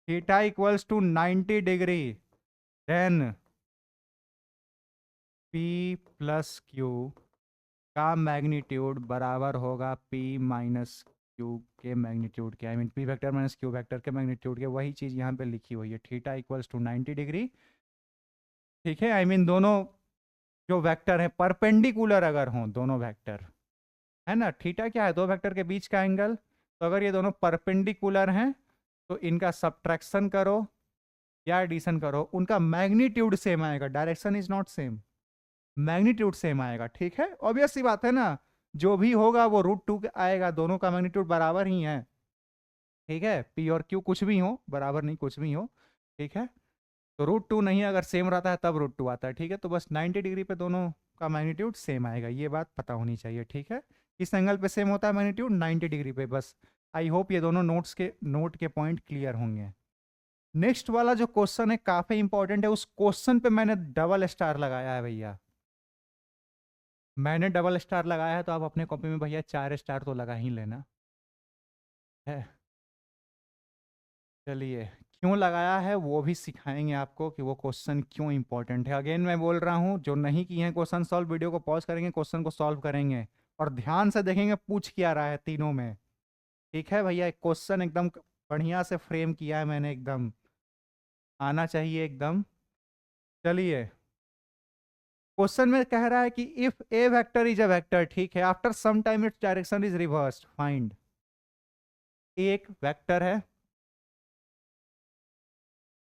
theta equals to 90 degree then p plus q का मैग्नीट्यूड बराबर होगा पी माइनस क्यू के मैग्नीट्यूड के, I mean p vector minus q vector के मैग्नीट्यूड के। वही चीज़ यहाँ पे लिखी हुई है, थीटा इक्वल्स टू 90 डिग्री, ठीक है। आई मीन दोनों जो वेक्टर हैं परपेंडिकुलर अगर हों, दोनों वेक्टर है ना, थीटा क्या है, दो वेक्टर के बीच का एंगल। तो अगर ये दोनों परपेंडिकुलर हैं तो इनका सब्ट्रैक्शन करो या एडिशन करो, उनका मैग्नीट्यूड सेम आएगा, direction is not same, magnitude same आएगा, ठीक है। ऑब्वियस सी बात है ना, जो भी होगा वो √2 आएगा, दोनों का मैग्नीट्यूड बराबर ही है, ठीक है। पी और क्यू कुछ भी हो, बराबर नहीं कुछ भी हो, ठीक है। तो √2 नहीं, अगर सेम रहता है तब √2 आता है, ठीक है। तो बस 90 डिग्री पे दोनों का मैग्नीट्यूड सेम आएगा, ये बात पता होनी चाहिए, ठीक है। किस एंगल पे सेम होता है मैग्नीट्यूड, 90 डिग्री पे, बस। आई होप ये दोनों नोट के पॉइंट क्लियर होंगे। नेक्स्ट वाला जो क्वेश्चन है काफी इंपॉर्टेंट है, उस क्वेश्चन पे मैंने डबल स्टार लगाया है भैया, मैंने डबल स्टार लगाया है, तो आप अपने कॉपी में भैया 4 स्टार तो लगा ही लेना है। चलिए, क्यों लगाया है वो भी सिखाएंगे आपको कि वो क्वेश्चन क्यों इंपॉर्टेंट है। अगेन मैं बोल रहा हूँ, जो नहीं किए हैं क्वेश्चन सॉल्व, वीडियो को पॉज करेंगे, क्वेश्चन को सॉल्व करेंगे और ध्यान से देखेंगे पूछ क्या रहा है तीनों में, ठीक है भैया। एक क्वेश्चन एकदम बढ़िया से फ्रेम किया है मैंने, एकदम आना चाहिए एकदम। चलिए, क्वेश्चन में कह रहा है कि if a vector is a vector, ठीक है, after some time its direction is reversed, find. एक वेक्टर है,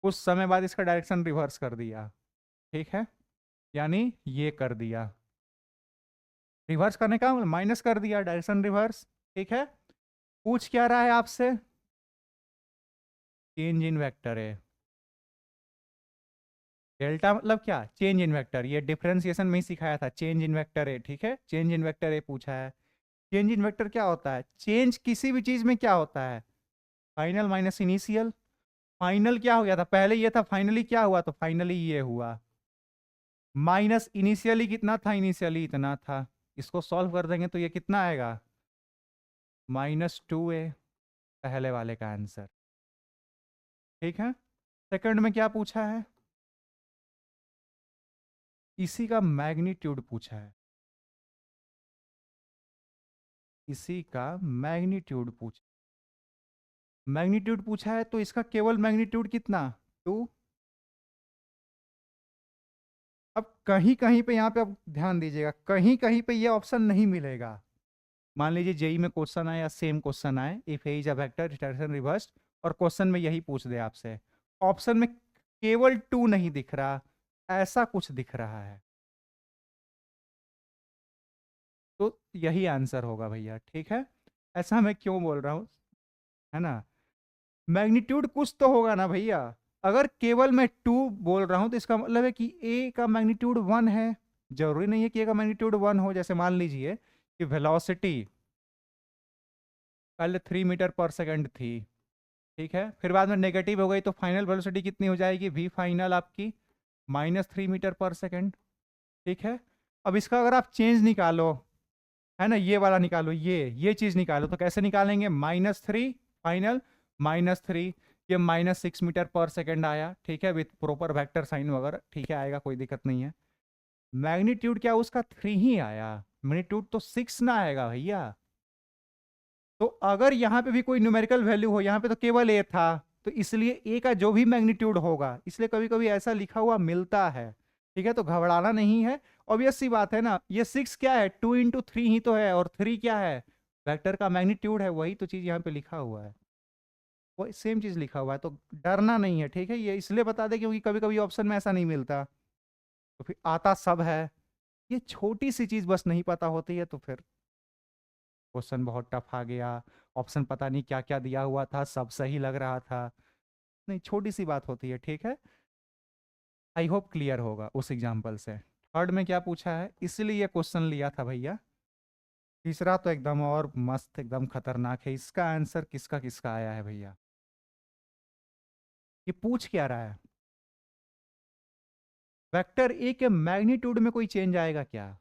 कुछ समय बाद इसका डायरेक्शन रिवर्स कर दिया, ठीक है, यानी ये कर दिया, रिवर्स करने का माइनस कर दिया, डायरेक्शन रिवर्स, ठीक है। पूछ क्या रहा है आपसे, चेंज इन वेक्टर है। डेल्टा मतलब क्या, चेंज इन वेक्टर, ये डिफरेंशिएशन में ही सिखाया था, चेंज इन वेक्टर है, ठीक है। चेंज इन वेक्टर है पूछा है। चेंज इन वेक्टर क्या होता है, चेंज किसी भी चीज में क्या होता है, फाइनल माइनस इनिशियल। फाइनल क्या हो गया था, पहले ये था, फाइनली क्या हुआ, तो फाइनली ये हुआ, माइनस इनिशियली कितना था, इनिशियली इतना था। इसको सॉल्व कर देंगे तो ये कितना आएगा, -2a, पहले वाले का आंसर, ठीक है। सेकंड में क्या पूछा है, इसी का मैग्नीट्यूड पूछा है, इसी का मैग्नीट्यूड पूछा, मैग्नीट्यूड पूछा है, तो इसका केवल मैग्नीट्यूड कितना, 2। अब कहीं कहीं पे यहाँ पे अब ध्यान दीजिएगा, कहीं कहीं पे ये ऑप्शन नहीं मिलेगा। मान लीजिए जेई में क्वेश्चन आए या सेम क्वेश्चन आए, if A is a vector direction reverse, और क्वेश्चन में यही पूछ दे आपसे, ऑप्शन में केवल 2 नहीं दिख रहा, ऐसा कुछ दिख रहा है, तो यही आंसर होगा भैया, ठीक है। ऐसा मैं क्यों बोल रहा हूँ, है ना, मैग्नीट्यूड कुछ तो होगा ना भैया। अगर केवल मैं 2 बोल रहा हूं तो इसका मतलब है कि ए का मैग्नीट्यूड 1 है, जरूरी नहीं है कि ए का मैग्नीट्यूड 1 हो। जैसे मान लीजिए कि वेलोसिटी पहले 3 मीटर पर सेकंड थी, ठीक है, फिर बाद में नेगेटिव हो गई, तो फाइनल वेलोसिटी कितनी हो जाएगी, वी फाइनल आपकी -3 मीटर पर सेकंड, ठीक है। अब इसका अगर आप चेंज निकालो, है ना, ये वाला निकालो, ये चीज निकालो, तो कैसे निकालेंगे, -3 फाइनल -3, ये -6 मीटर पर सेकंड आया, ठीक है, विथ प्रॉपर वेक्टर साइन वगैरह, ठीक है, आएगा, कोई दिक्कत नहीं है। मैग्नीट्यूड क्या उसका 3 ही आया, मैग्नीट्यूड तो 6 ना आएगा भैया। तो अगर यहाँ पे भी कोई न्यूमेरिकल वैल्यू हो, यहाँ पे तो केवल ए था, तो इसलिए ए का जो भी मैग्नीट्यूड होगा, इसलिए कभी कभी ऐसा लिखा हुआ मिलता है, ठीक है, तो घबराना नहीं है। ऑब्वियस सी बात है ना, ये 6 क्या है, 2 × 3 ही तो है, और 3 क्या है, वेक्टर का मैग्नीट्यूड है, वही तो चीज यहाँ पे लिखा हुआ है, वो सेम चीज लिखा हुआ है, तो डरना नहीं है, ठीक है। ये इसलिए बता दे क्योंकि कभी कभी ऑप्शन में ऐसा नहीं मिलता, तो फिर आता सब है, ये छोटी सी चीज बस नहीं पता होती है तो फिर क्वेश्चन बहुत टफ आ गया, ऑप्शन पता नहीं क्या क्या दिया हुआ था, सब सही लग रहा था, नहीं छोटी सी बात होती है, ठीक है। आई होप क्लियर होगा उस एग्जाम्पल से। थर्ड में क्या पूछा है, इसलिए ये क्वेश्चन लिया था भैया। तीसरा तो एकदम और मस्त, एकदम खतरनाक है, इसका आंसर किसका किसका आया है भैया, ये पूछ क्या रहा है, वेक्टर ए के मैग्नीट्यूड में कोई चेंज आएगा क्या,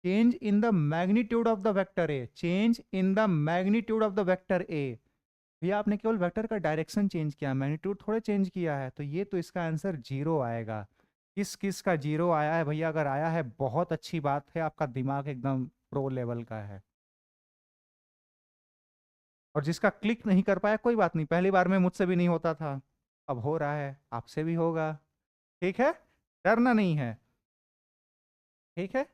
change in the magnitude of the vector A, change in the magnitude of the vector A. भैया आपने केवल वेक्टर का डायरेक्शन चेंज किया, मैग्नीट्यूड थोड़े चेंज किया है, तो ये तो इसका आंसर 0 आएगा। किस किस का 0 आया है भैया, अगर आया है बहुत अच्छी बात है, आपका दिमाग एकदम प्रो लेवल का है। और जिसका क्लिक नहीं कर पाया कोई बात नहीं, पहली बार में मुझसे भी नहीं होता था, अब हो रहा है, आपसे भी होगा, ठीक है, डरना नहीं है, ठीक है।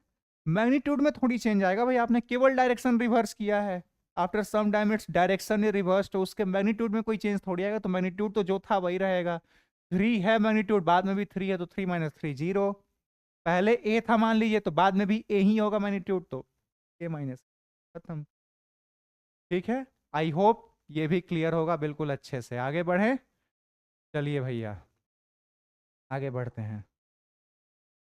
मैग्नीट्यूड में थोड़ी चेंज आएगा भाई, आपने केवल डायरेक्शन रिवर्स किया है, after some time its direction reverse, तो उसके मैग्नीट्यूड में कोई चेंज थोड़ी आएगा, तो मैग्नीट्यूड तो जो था वही रहेगा। 3 है मैग्नीट्यूड, बाद में भी 3 है, तो 3 - 3 0, पहले ए था मान लीजिए, तो बाद में भी ए ही होगा मैग्नीट्यूड, तो ए माइनस, खत्म, ठीक है। आई होप ये भी क्लियर होगा बिल्कुल अच्छे से, आगे बढ़े, चलिए भैया आगे बढ़ते हैं।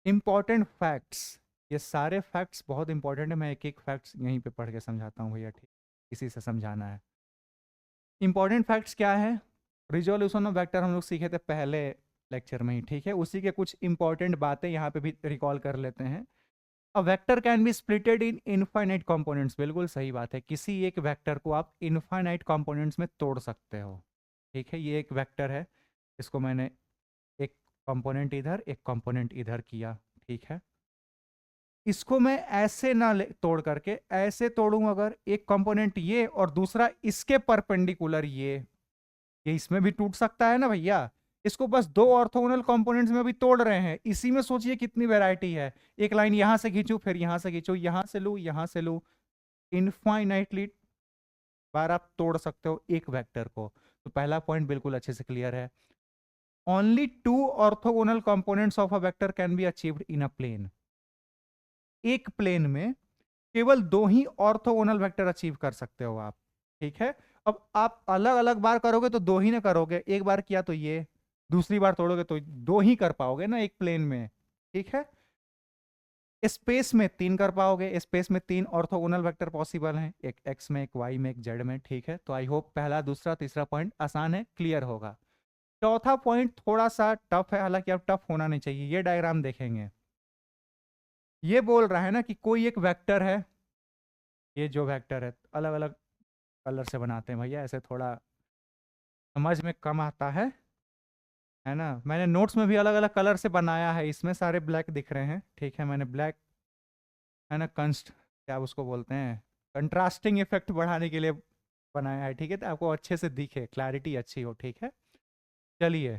इंपॉर्टेंट फैक्ट्स, ये सारे फैक्ट्स बहुत इंपॉर्टेंट है, मैं एक एक फैक्ट्स यहीं पे पढ़ के समझाता हूँ भैया, ठीक, इसी से समझाना है। इंपॉर्टेंट फैक्ट्स क्या है, रिजोल्यूशन ऑफ वेक्टर हम लोग सीखे थे पहले लेक्चर में ही, ठीक है, उसी के कुछ इंपॉर्टेंट बातें यहाँ पे भी रिकॉल कर लेते हैं। अ vector can B splitted in infinite components, बिल्कुल सही बात है, किसी एक वेक्टर को आप इनफाइनाइट कंपोनेंट्स में तोड़ सकते हो, ठीक है। ये एक वेक्टर है, इसको मैंने एक कंपोनेंट इधर एक कंपोनेंट इधर किया, ठीक है। इसको मैं ऐसे ना तोड़ करके ऐसे तोड़ूं, अगर एक कंपोनेंट ये और दूसरा इसके परपेंडिकुलर ये इसमें भी टूट सकता है ना भैया। इसको बस दो ऑर्थोगोनल कंपोनेंट्स में भी तोड़ रहे हैं, इसी में सोचिए कितनी वैरायटी है, एक लाइन यहां से खींचू, फिर यहां से खींचू, यहां से लू, यहां से लू, इनफाइनाइटली बार आप तोड़ सकते हो एक वेक्टर को। तो पहला पॉइंट बिल्कुल अच्छे से क्लियर है, only 2 orthogonal components of a vector can be achieved in a plane, एक प्लेन में केवल 2 ही ऑर्थोगोनल वेक्टर अचीव कर सकते हो आप, ठीक है। अब आप अलग अलग बार करोगे तो 2 ही ना करोगे, एक बार किया तो ये, दूसरी बार तोड़ोगे तो 2 ही कर पाओगे ना एक प्लेन में, ठीक है। स्पेस में 3 कर पाओगे, स्पेस में 3 ऑर्थोगोनल वेक्टर पॉसिबल हैं, एक एक्स में, एक वाई में, एक जेड में, ठीक है। तो आई होप पहला दूसरा तीसरा पॉइंट आसान है, क्लियर होगा। चौथा पॉइंट थोड़ा सा टफ है, हालांकि अब टफ होना नहीं चाहिए, ये डायग्राम देखेंगे, ये बोल रहा है ना कि कोई एक वेक्टर है, ये जो वेक्टर है अलग अलग कलर से बनाते हैं भैया, ऐसे थोड़ा समझ में कम आता है ना। मैंने नोट्स में भी अलग अलग कलर से बनाया है, इसमें सारे ब्लैक दिख रहे हैं, ठीक है, मैंने ब्लैक है ना, कंस्ट क्या उसको बोलते हैं, कंट्रास्टिंग इफेक्ट बढ़ाने के लिए बनाया है, ठीक है, तो आपको अच्छे से दिखे, क्लैरिटी अच्छी हो, ठीक है। चलिए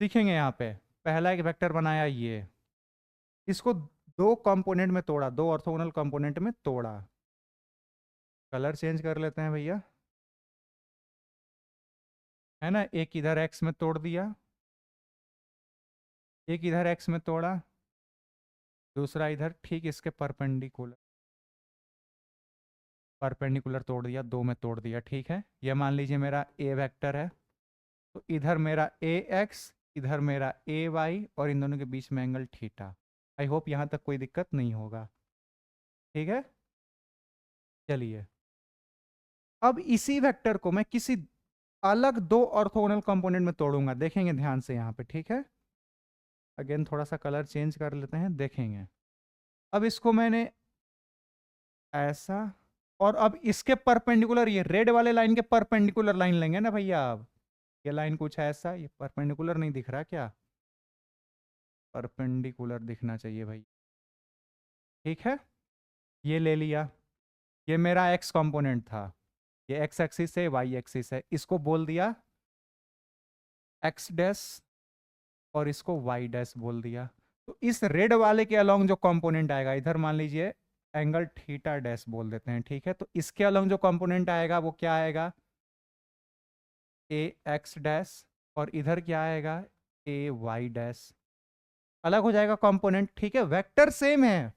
सीखेंगे यहाँ पे, पहला एक वेक्टर बनाया ये, इसको दो कंपोनेंट में तोड़ा, दो ऑर्थोगोनल कंपोनेंट में तोड़ा, कलर चेंज कर लेते हैं भैया, है ना, एक इधर एक्स में तोड़ दिया, एक इधर एक्स में तोड़ा, दूसरा इधर ठीक इसके परपेंडिकुलर परपेंडिकुलर तोड़ दिया, दो में तोड़ दिया, ठीक है। ये मान लीजिए मेरा ए वेक्टर है, तो इधर मेरा ए एक्स, इधर मेरा ए वाई, और इन दोनों के बीच में एंगल थीटा। आई होप यहाँ तक कोई दिक्कत नहीं होगा, ठीक है। चलिए अब इसी वेक्टर को मैं किसी अलग दो ऑर्थोगोनल कंपोनेंट में तोड़ूंगा, देखेंगे ध्यान से यहाँ पे, ठीक है। अगेन थोड़ा सा कलर चेंज कर लेते हैं, देखेंगे। अब इसको मैंने ऐसा, और अब इसके परपेंडिकुलर, ये रेड वाले लाइन के परपेंडिकुलर लाइन लेंगे ना भैया, अब ये लाइन कुछ ऐसा, ये परपेंडिकुलर नहीं दिख रहा क्या, परपेंडिकुलर दिखना चाहिए भाई, ठीक है। ये ले लिया, ये मेरा एक्स कंपोनेंट था, ये एक्स एक्सिस है, वाई एक्सिस है, इसको बोल दिया एक्स डैश और इसको वाई डैश बोल दिया। तो इस रेड वाले के अलोंग जो कंपोनेंट आएगा, इधर मान लीजिए एंगल थीटा डैश बोल देते हैं, ठीक है। तो इसके अलोंग जो कंपोनेंट आएगा वो क्या आएगा, ए एक्स डैश, और इधर क्या आएगा, ए वाई डैश। अलग हो जाएगा कंपोनेंट, ठीक है। वेक्टर सेम है,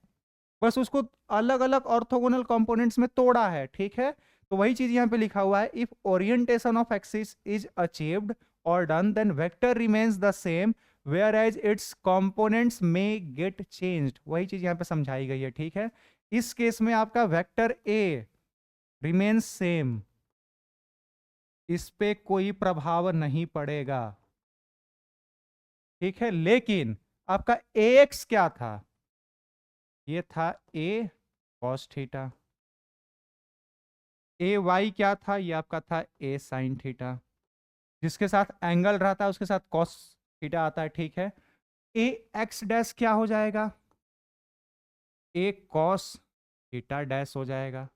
बस उसको अलग अलग ऑर्थोगोनल कंपोनेंट्स में तोड़ा है, ठीक है। तो वही चीज यहाँ पे लिखा हुआ है, if orientation of axis is achieved और done then vector remains the same where as its components में गेट चेंज्ड। वही चीज यहाँ पे समझाई गई है, ठीक है। इस केस में आपका वेक्टर ए रिमेन्स सेम, इस पे कोई प्रभाव नहीं पड़ेगा, ठीक है। लेकिन आपका ए एक्स क्या था, ये था ए कॉस थीटा। ए वाई क्या था, ये आपका था ए साइन थीटा। जिसके साथ एंगल रहता है उसके साथ कॉस थीटा आता है, ठीक है। ए एक्स डैश क्या हो जाएगा, ए कॉस थीटा डैश हो जाएगा,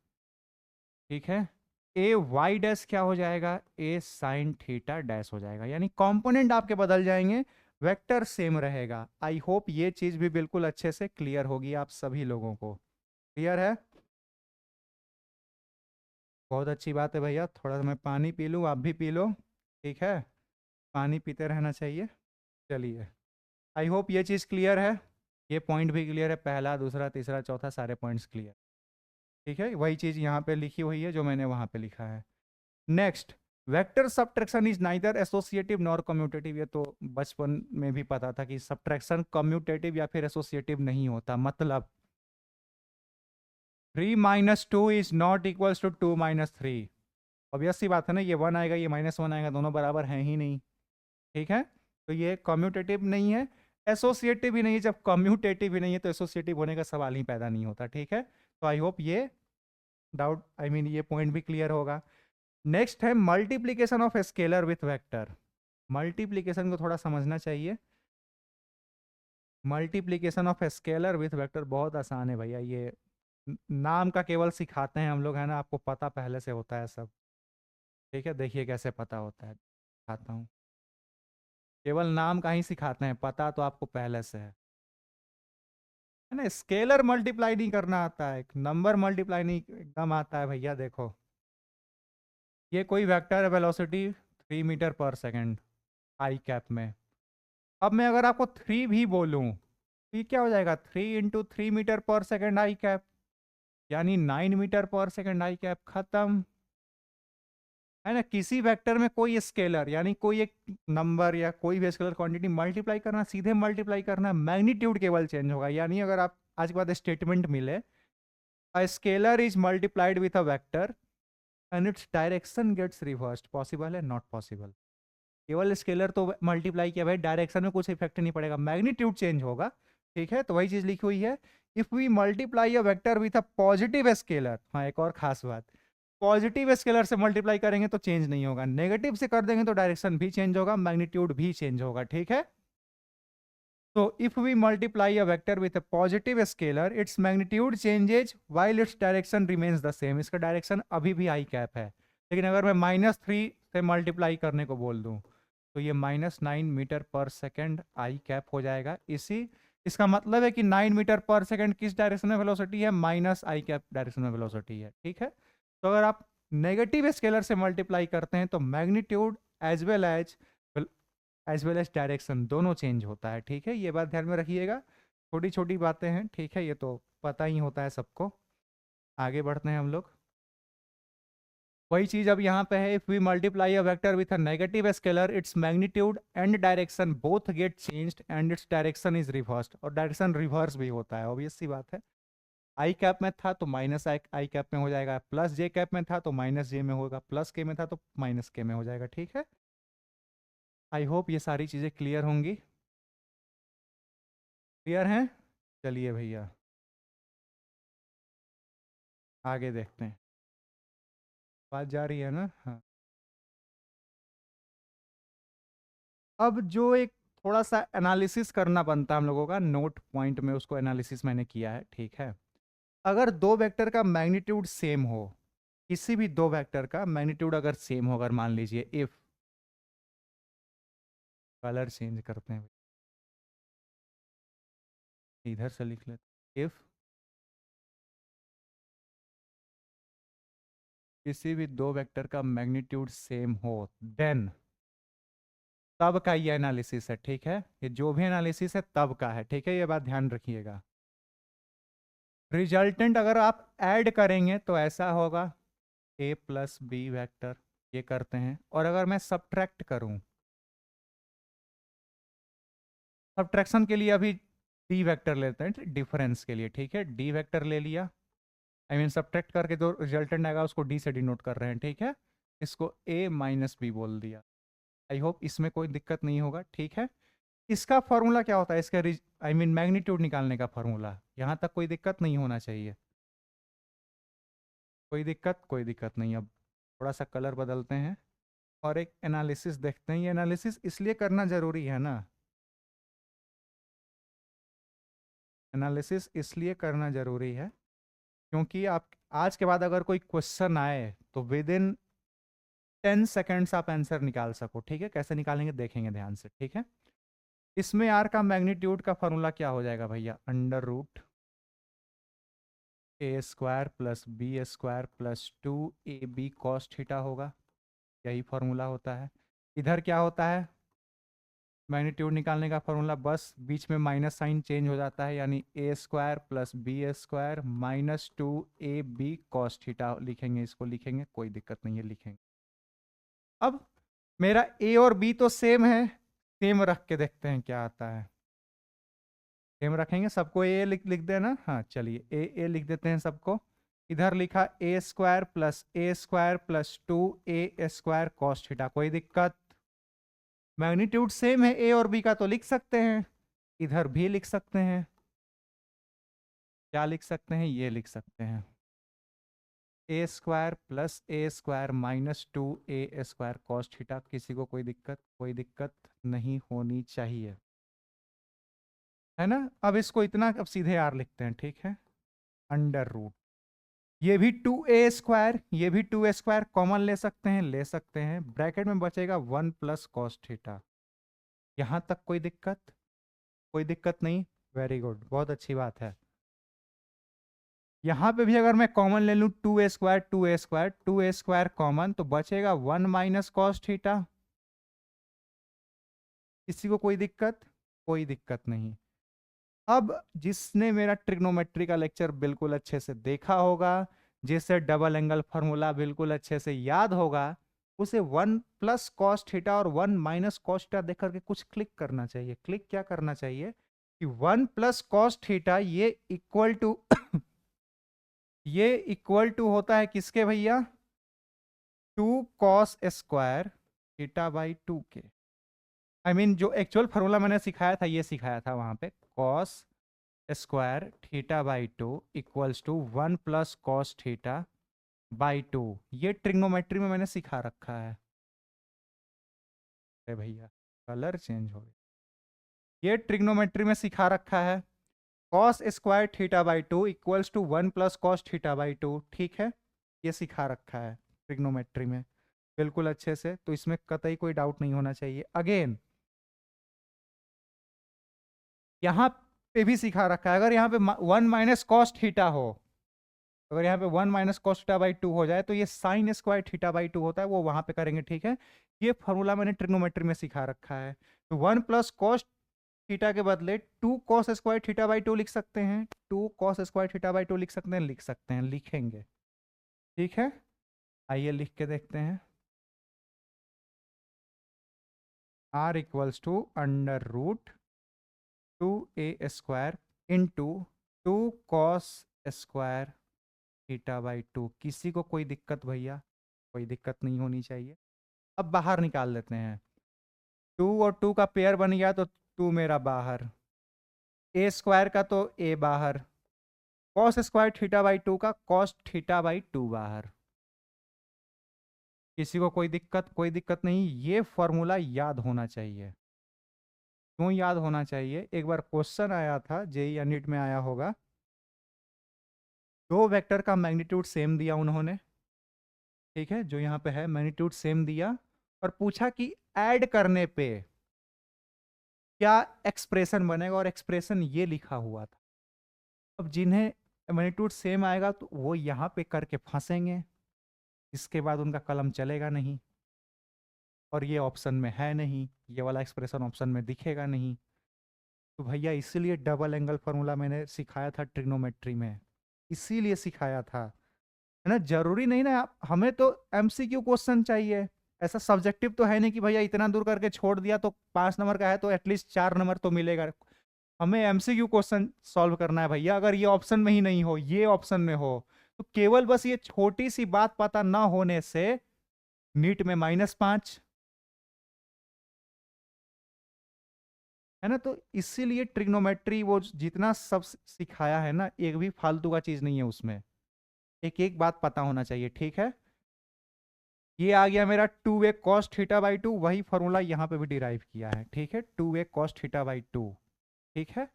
ठीक है। ए वाई डैश क्या हो जाएगा, ए साइन थीटा डैश हो जाएगा। यानी कंपोनेंट आपके बदल जाएंगे, वेक्टर सेम रहेगा। आई होप ये चीज भी बिल्कुल अच्छे से क्लियर होगी आप सभी लोगों को। क्लियर है, बहुत अच्छी बात है भैया। थोड़ा सा मैं पानी पी लूँ, आप भी पी लो, ठीक है। पानी पीते रहना चाहिए। चलिए, आई होप ये चीज़ क्लियर है, ये पॉइंट भी क्लियर है, पहला दूसरा तीसरा चौथा सारे पॉइंट्स क्लियर, ठीक है। वही चीज़ यहाँ पे लिखी हुई है जो मैंने वहाँ पे लिखा है। Next, vector subtraction is neither associative nor commutative. ये तो बचपन में भी पता था कि सब्ट्रैक्शन कम्यूटेटिव या फिर एसोसिएटिव नहीं होता। मतलब 3 minus two is not equals to 2 minus three. Obvious सी बात है ना, ये 1 आएगा ये -1 आएगा, दोनों बराबर हैं ही नहीं, ठीक है। तो ये कम्यूटेटिव नहीं है, एसोसिएटिव भी नहीं है। जब कम्यूटेटिव ही नहीं है तो एसोसिएटिव होने का सवाल ही पैदा नहीं होता, ठीक है। तो आई होप ये डाउट, आई मीन ये पॉइंट भी क्लियर होगा। नेक्स्ट है multiplication of scalar with vector. Multiplication को थोड़ा समझना चाहिए। Multiplication of scalar with vector बहुत आसान है भैया, ये नाम का केवल सिखाते हैं हम लोग, है ना। आपको पता पहले से होता है सब, ठीक है। देखिए कैसे पता होता है, दिखाता हूँ। केवल नाम का ही सिखाते हैं, पता तो आपको पहले से है ना। स्केलर मल्टीप्लाई नहीं करना आता है, नंबर मल्टीप्लाई नहीं एकदम आता है भैया। देखो ये कोई वेक्टर है, वेलोसिटी 3 मीटर पर सेकेंड आई कैप में। अब मैं अगर आपको 3 भी बोलूं तो ये क्या हो जाएगा, 3 × 3 मीटर पर सेकेंड आई कैप, यानी 9 मीटर पर सेकेंड आई कैप, खत्म, है ना। किसी वेक्टर में कोई स्केलर यानी कोई एक नंबर या कोई भी स्केलर क्वांटिटी मल्टीप्लाई करना, सीधे मल्टीप्लाई करना, मैग्नीट्यूड केवल चेंज होगा। यानी अगर आप आज के बाद स्टेटमेंट मिले, a scalar is multiplied with a vector and its direction gets reversed, possible है, नॉट पॉसिबल। केवल स्केलर तो मल्टीप्लाई किया भाई, डायरेक्शन में कुछ इफेक्ट नहीं पड़ेगा, मैग्नीट्यूड चेंज होगा, ठीक है। तो वही चीज लिखी हुई है, if we multiply a vector with a positive scalar. हाँ, एक और खास बात, पॉजिटिव स्केलर से मल्टीप्लाई करेंगे तो चेंज नहीं होगा, नेगेटिव से कर देंगे तो डायरेक्शन भी चेंज होगा, मैग्नीट्यूड भी चेंज होगा, ठीक है। तो if we multiply a vector with a positive scalar, its magnitude changes while its direction remains the same. इसका डायरेक्शन अभी भी आई कैप है। लेकिन अगर मैं -3 से मल्टीप्लाई करने को बोल दूं तो ये -9 मीटर पर सेकेंड आई कैप हो जाएगा। इसका मतलब है कि 9 मीटर पर सेकेंड किस डायरेक्शन में वेलोसिटी है, माइनस आई कैप डायरेक्शन में वेलोसिटी है, ठीक है। तो अगर आप नेगेटिव स्केलर से मल्टीप्लाई करते हैं तो magnitude as well as direction दोनों चेंज होता है, ठीक है। ये बात ध्यान में रखिएगा, छोटी छोटी बातें हैं, ठीक है। ये तो पता ही होता है सबको। आगे बढ़ते हैं हम लोग। वही चीज अब यहाँ पे है, if we multiply a vector with a negative scalar, its magnitude and direction both get changed and its direction is reversed. और डायरेक्शन रिवर्स भी होता है, ऑब्वियस सी बात है। आई कैप में था तो माइनस आई कैप में हो जाएगा, प्लस जे कैप में था तो माइनस जे में होगा, प्लस के में था तो माइनस के में हो जाएगा, ठीक है। आई होप ये सारी चीज़ें क्लियर होंगी। क्लियर हैं, चलिए भैया आगे देखते हैं। बात जा रही है ना, हाँ। अब जो एक थोड़ा सा एनालिसिस करना बनता है हम लोगों का, नोट पॉइंट में उसको एनालिसिस मैंने किया है, ठीक है। अगर दो वेक्टर का मैग्नीट्यूड सेम हो, किसी भी दो वेक्टर का मैग्नीट्यूड अगर सेम हो, अगर मान लीजिए इफ कलर चेंज करते हैं, इधर से लिख लेते। इफ किसी भी दो वेक्टर का मैग्नीट्यूड सेम हो देन, तब का ये एनालिसिस है, ठीक है। ये जो भी एनालिसिस है तब का है, ठीक है, ये बात ध्यान रखिएगा। रिजल्टेंट अगर आप ऐड करेंगे तो ऐसा होगा a प्लस बी वैक्टर, ये करते हैं। और अगर मैं सब्ट्रैक्ट करूं, सब्ट्रैक्शन के लिए अभी डी वेक्टर लेते हैं डिफरेंस के लिए, ठीक है। डी वेक्टर ले लिया, आई मीन सब्ट्रैक्ट करके जो रिजल्टेंट आएगा उसको डी से डिनोट कर रहे हैं, ठीक है। इसको a माइनस बी बोल दिया। आई होप इसमें कोई दिक्कत नहीं होगा, ठीक है। इसका फॉर्मूला क्या होता है, इसका आई मीन मैग्नीट्यूड निकालने का फॉर्मूला, यहां तक कोई दिक्कत नहीं होना चाहिए। कोई दिक्कत नहीं। अब थोड़ा सा कलर बदलते हैं और एक एनालिसिस देखते हैं। ये एनालिसिस इसलिए करना ज़रूरी है ना, एनालिसिस इसलिए करना ज़रूरी है क्योंकि आप आज के बाद अगर कोई क्वेश्चन आए तो विद इन 10 सेकेंड्स आप आंसर निकाल सको, ठीक है। कैसे निकालेंगे देखेंगे ध्यान से, ठीक है। इसमें आर का मैग्नीट्यूड का फॉर्मूला क्या हो जाएगा भैया, under root A square plus B square plus 2ab cos theta होगा, यही फॉर्मूला होता है। इधर क्या होता है, मैग्नीट्यूड निकालने का फॉर्मूला बस बीच में माइनस साइन चेंज हो जाता है, यानी A square plus B square minus 2ab cos theta लिखेंगे, इसको लिखेंगे, कोई दिक्कत नहीं है, लिखेंगे। अब मेरा ए और बी तो सेम है, सेम रख के देखते हैं क्या आता है। सेम रखेंगे, सबको ए लिख देना, हाँ चलिए ए लिख देते हैं सबको। इधर लिखा A square plus 2a square cos theta, कोई दिक्कत। मैग्नीट्यूड सेम है ए और बी का तो लिख सकते हैं, इधर भी लिख सकते हैं। क्या लिख सकते हैं, ये लिख सकते हैं a square minus 2a square cos theta. किसी को कोई दिक्कत नहीं होनी चाहिए, है ना। अब इसको इतना, अब सीधे आर लिखते हैं, ठीक है। अंडर रूट ये भी 2a स्क्वायर, ये भी 2a स्क्वायर कॉमन ले सकते हैं। ब्रैकेट में बचेगा 1 प्लस कॉस थीटा। यहां तक कोई दिक्कत नहीं, वेरी गुड, बहुत अच्छी बात है। यहां पे भी अगर मैं कॉमन ले लूं 2a स्क्वायर कॉमन, तो बचेगा 1 माइनस कॉस थीटा। किसी को कोई दिक्कत नहीं। अब जिसने मेरा ट्रिग्नोमेट्री का लेक्चर बिल्कुल अच्छे से देखा होगा, जिसे डबल एंगल फार्मूला बिल्कुल अच्छे से याद होगा, उसे 1 प्लस कॉस थीटा और 1 माइनस कॉस थीटा देख करके कुछ क्लिक करना चाहिए। क्लिक क्या करना चाहिए कि 1 प्लस कॉस थीटा ये इक्वल टू ये इक्वल टू होता है किसके भैया, 2 कॉस स्क्वायर थीटा बाई 2 के। आई मीन जो एक्चुअल फार्मूला मैंने सिखाया था, ये सिखाया था वहां पे, cos square theta by 2 equals to 1 plus cos theta by 2। ये ट्रिग्नोमेट्री में मैंने सिखा रखा है। अरे भैया कलर चेंज हो गया, ये ट्रिग्नोमेट्री में सिखा रखा है। Cos square theta by 2 equals to 1 plus cos theta by 2, ठीक है। ये सिखा रखा है ट्रिग्नोमेट्री में बिल्कुल अच्छे से, तो इसमें कतई कोई डाउट नहीं होना चाहिए। अगेन यहाँ पे भी सिखा रखा है, अगर यहाँ पे 1 माइनस कॉस थीटा हो, अगर यहाँ पे 1 माइनस कॉस थीटा बाई 2 हो जाए तो ये साइन स्क्वायर थीटा बाई 2 होता है, वो वहां पे करेंगे, ठीक है। ये फॉर्मूला मैंने ट्रिग्नोमेट्री में सिखा रखा है। तो 1 प्लस कॉस थीटा के बदले 2 कॉस स्क्वायर थीटा बाई 2 लिख सकते हैं, 2 कॉस स्क्वायर थीटा बाई 2 लिख सकते हैं, लिखेंगे, ठीक है। आइए लिख के देखते हैं। R equals to under root 2a square into 2 cos square theta by 2। किसी को कोई दिक्कत भैया, कोई दिक्कत नहीं होनी चाहिए। अब बाहर निकाल लेते हैं, 2 और 2 का पेयर बन गया तो 2 मेरा बाहर, ए स्क्वायर का तो ए बाहर, कॉस स्क्वायर थीटा बाई 2 का कॉस थीटा बाई 2 बाहर। किसी को कोई दिक्कत नहीं। ये फॉर्मूला याद होना चाहिए। क्यों याद होना चाहिए, एक बार क्वेश्चन आया था जेईई या नीट में आया होगा, दो वेक्टर का मैग्नीट्यूड सेम दिया उन्होंने, ठीक है, जो यहाँ पे है मैग्नीट्यूड सेम दिया, और पूछा कि ऐड करने पे क्या एक्सप्रेशन बनेगा, और एक्सप्रेशन ये लिखा हुआ था। अब जिन्हें मैग्नीट्यूड सेम आएगा तो वो यहाँ पे करके फंसेंगे, इसके बाद उनका कलम चलेगा नहीं, और ये ऑप्शन में है नहीं, ये वाला एक्सप्रेशन ऑप्शन में दिखेगा नहीं। तो भैया इसीलिए डबल एंगल फार्मूला मैंने सिखाया था ट्रिग्नोमेट्री में, इसीलिए सिखाया था, है ना। जरूरी नहीं ना हमें तो एमसीक्यू क्वेश्चन चाहिए, ऐसा सब्जेक्टिव तो है नहीं कि भैया इतना दूर करके छोड़ दिया तो 5 नंबर का है तो एटलीस्ट 4 नंबर तो मिलेगा। हमें एमसीक्यू क्वेश्चन सॉल्व करना है भैया। अगर ये ऑप्शन में ही नहीं हो, ये ऑप्शन में हो, तो केवल बस ये छोटी सी बात पता ना होने से नीट में -5, है ना। तो इसीलिए ट्रिग्नोमेट्री वो जितना सब सिखाया है ना, एक भी फालतू का चीज नहीं है उसमें, एक एक बात पता होना चाहिए, ठीक है। ये आ गया मेरा 2a cos थीटा बाई 2, वही फॉर्मूला यहाँ पे भी डिराइव किया है, ठीक है। 2a cos थीटा बाई 2, ठीक है।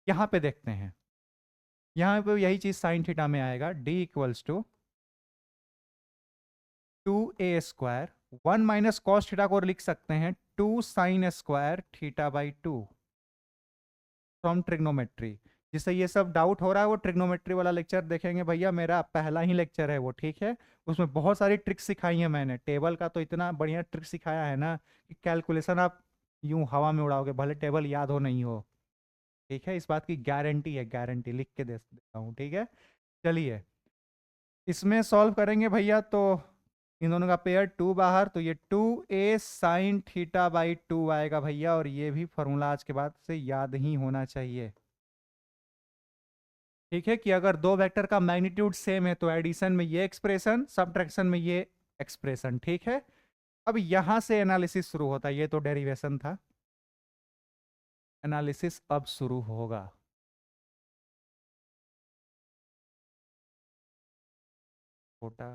यहाँ पे देखते हैं, यहाँ पे यही चीज साइन थीटा में आएगा, d equals to 2a² 1 minus cos theta को लिख सकते हैं 2 sine square theta by 2 from trigonometry. जिससे ये सब डाउट हो रहा है वो ट्रिग्नोमेट्री वाला लेक्चर देखेंगे भैया, मेरा पहला ही लेक्चर है वो, ठीक है। उसमें बहुत सारी ट्रिक्स सिखाई है मैंने, टेबल का तो इतना बढ़िया ट्रिक सिखाया है ना कि कैलकुलेशन आप यूं हवा में उड़ाओगे, भले टेबल याद हो नहीं हो, ठीक है। इस बात की गारंटी है, गारंटी लिख के दे देता हूँ, ठीक है। चलिए इसमें सॉल्व करेंगे भैया, तो इन दोनों का पेयर 2 बाहर, तो ये 2a साइन थीटा बाई 2 आएगा भैया, और ये भी फॉर्मूला आज के बाद से याद ही होना चाहिए, ठीक है। कि अगर दो वेक्टर का मैग्नीट्यूड सेम है तो एडिशन में ये एक्सप्रेशन, सब्ट्रैक्शन में ये एक्सप्रेशन, ठीक है। अब यहां से एनालिसिस शुरू होता है, ये तो डेरिवेशन था, एनालिसिस अब शुरू होगा। छोटा,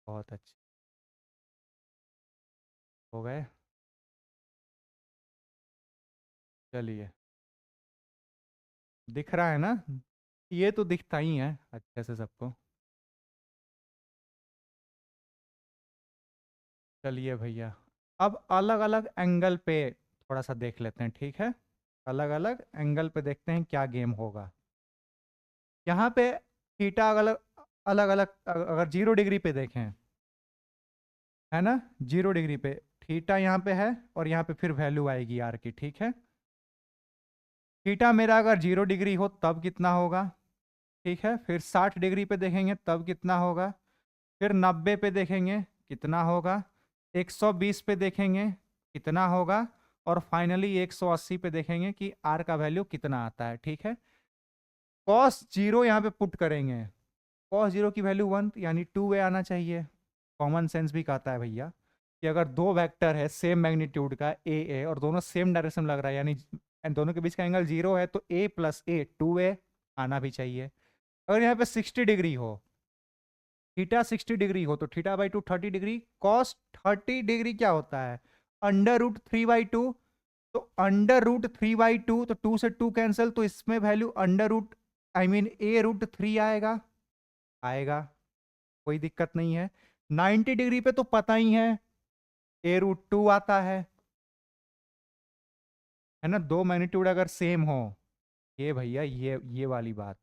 बहुत अच्छा, हो गए। चलिए दिख रहा है ना, ये तो दिखता ही है अच्छे से सबको। चलिए भैया अब अलग अलग एंगल पे थोड़ा सा देख लेते हैं, ठीक है। अलग अलग एंगल पे देखते हैं क्या गेम होगा। यहाँ पे थीटा अलग अलग अलग, अगर 0 डिग्री पे देखें, है ना, 0 डिग्री पे थीटा यहाँ पे है, और यहाँ पे फिर वैल्यू आएगी आर की, ठीक है। थीटा मेरा अगर 0 डिग्री हो तब कितना होगा, ठीक है। फिर 60 डिग्री पे देखेंगे तब कितना होगा, फिर 90 पे देखेंगे कितना होगा, 120 पे देखेंगे कितना होगा, और फाइनली 180 पे देखेंगे कि आर का वैल्यू कितना आता है, ठीक है। कॉस जीरो यहाँ पे पुट करेंगे, कॉस जीरो की वैल्यू 1 यानी 2a आना चाहिए। कॉमन सेंस भी कहता है भैया कि अगर दो वेक्टर है सेम मैग्नीट्यूड का ए और दोनों सेम डायरेक्शन लग रहा है, यानी दोनों के बीच का एंगल 0 है, तो a प्लस ए 2a आना भी चाहिए। अगर यहाँ पे 60 डिग्री हो, थीटा 60 डिग्री हो, तो theta by 2 30 degree, cos 30 degree क्या होता है, √3/2। तो √3/2, तो 2 से 2 कैंसिल, तो इसमें value under root I mean a√3 आएगा, आएगा, कोई दिक्कत नहीं है। 90 डिग्री पे तो पता ही है a√2 आता है ना। दो मैग्नीट्यूड अगर सेम हो, ये भैया ये वाली बात,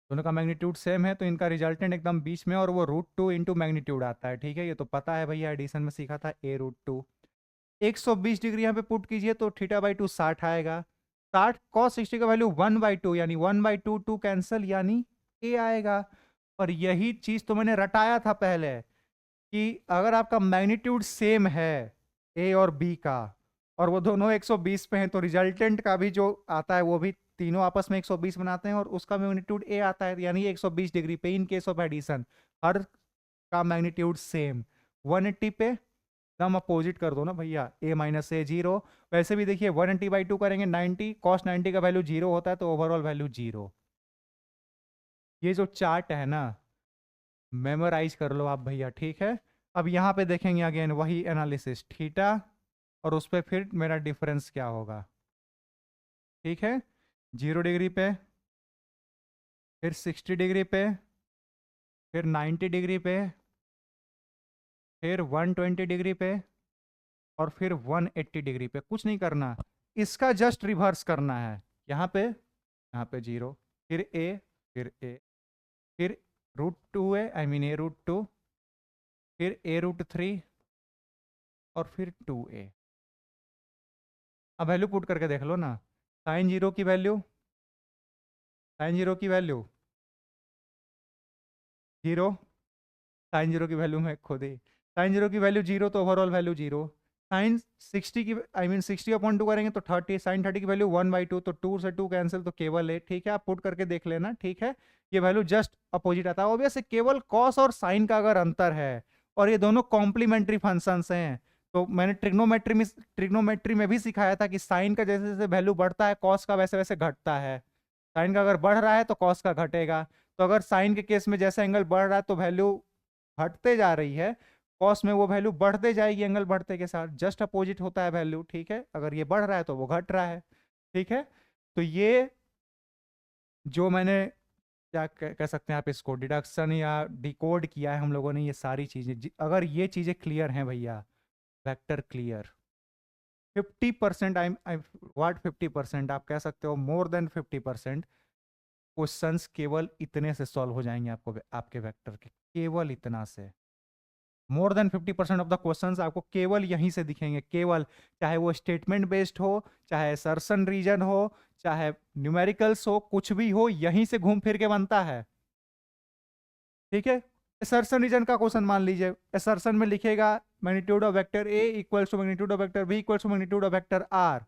दोनों का मैग्नीट्यूड सेम है तो इनका रिजल्टेंट एकदम बीच में, और वो √2 इंटू मैग्नीट्यूड आता है, ठीक है। ये तो पता है भैया, एडिशन में सीखा था a√2। 120 डिग्री यहाँ पे पुट कीजिए तो थीटा बाई 2 60 आएगा, 60 cos 60 का वैल्यू 1/2 यानी 1/2 2 कैंसिल यानी a आएगा। और यही चीज तो मैंने रटाया था पहले कि अगर आपका मैग्नीट्यूड सेम है ए और बी का, और वो दोनों 120 पे हैं, तो रिजल्टेंट का भी जो आता है वो भी तीनों आपस में 120 बनाते हैं, और उसका मैग्नीट्यूड ए आता है, यानी 120 डिग्री पे इन केस ऑफ एडिशन हर का मैग्नीट्यूड सेम। 180 पे एकदम अपोजिट कर दो ना भैया, a माइनस ए 0। वैसे भी देखिए 180/2 करेंगे 90, cos 90 का वैल्यू 0 होता है, तो ओवरऑल वैल्यू 0। ये जो चार्ट है ना, मेमोराइज कर लो आप भैया, ठीक है। अब यहाँ पे देखेंगे अगेन वही एनालिसिस थीटा, और उस पर फिर मेरा डिफरेंस क्या होगा, ठीक है। 0 डिग्री पे, फिर 60 डिग्री पे, फिर 90 डिग्री पे, फिर 120 डिग्री पे, और फिर 180 डिग्री पे। कुछ नहीं करना, इसका जस्ट रिवर्स करना है। यहाँ पे 0, फिर ए, फिर √2a, आई मीन a√2, फिर a√3 और फिर 2a। अब वैल्यू पुट करके देख लो ना। साइन जीरो की वैल्यू 0, साइन जीरो की वैल्यू मैं खुद ही, साइन जीरो की वैल्यू 0 तो ओवरऑल वैल्यू 0। साइन 60 की, आई मीन 60/2 करेंगे तो 30, साइन 30 की वैल्यू 1/2, तो 2 से 2 कैंसिल, तो केवल 8। ठीक है, आप पुट करके देख लेना। ठीक है, ये वैल्यू जस्ट अपोजिट आता है। ऑब्वियस केवल कॉस और साइन का अगर अंतर है और ये दोनों कॉम्प्लीमेंट्री फंक्शंस हैं, तो मैंने ट्रिग्नोमेट्री में भी सिखाया था कि साइन का जैसे जैसे वैल्यू बढ़ता है कॉस का वैसे वैसे घटता है। साइन का अगर बढ़ रहा है तो कॉस का घटेगा। तो अगर साइन के केस में जैसे एंगल बढ़ रहा है तो वैल्यू घटते जा रही है, कॉस में वो वैल्यू बढ़ते जाएगी एंगल बढ़ते के साथ। जस्ट अपोजिट होता है वैल्यू। ठीक है, अगर ये बढ़ रहा है तो वो घट रहा है। ठीक है, तो ये जो मैंने क्या कह सकते हैं आप इसको, डिडक्शन या डिकोड किया है हम लोगों ने, ये सारी चीजें, अगर ये चीजें क्लियर हैं भैया, वेक्टर क्लियर, 50%, आई व्हाट 50%, आप कह सकते हो मोर देन 50% क्वेश्चंस केवल इतने से सॉल्व हो जाएंगे आपको, आपके वेक्टर के, केवल इतना से। More than 50% of the questions आपको केवल यहीं से दिखेंगे, केवल, चाहे वो स्टेटमेंट बेस्ड हो, चाहे असर्शन रीजन हो, चाहे न्यूमेरिकल्स हो, कुछ भी हो, यहीं से घूम फिर के बनता है। ठीक है, असर्शन रीजन का क्वेश्चन मान लीजिए, असर्शन में लिखेगा magnitude of vector A equals to magnitude of vector B equals to magnitude of vector R.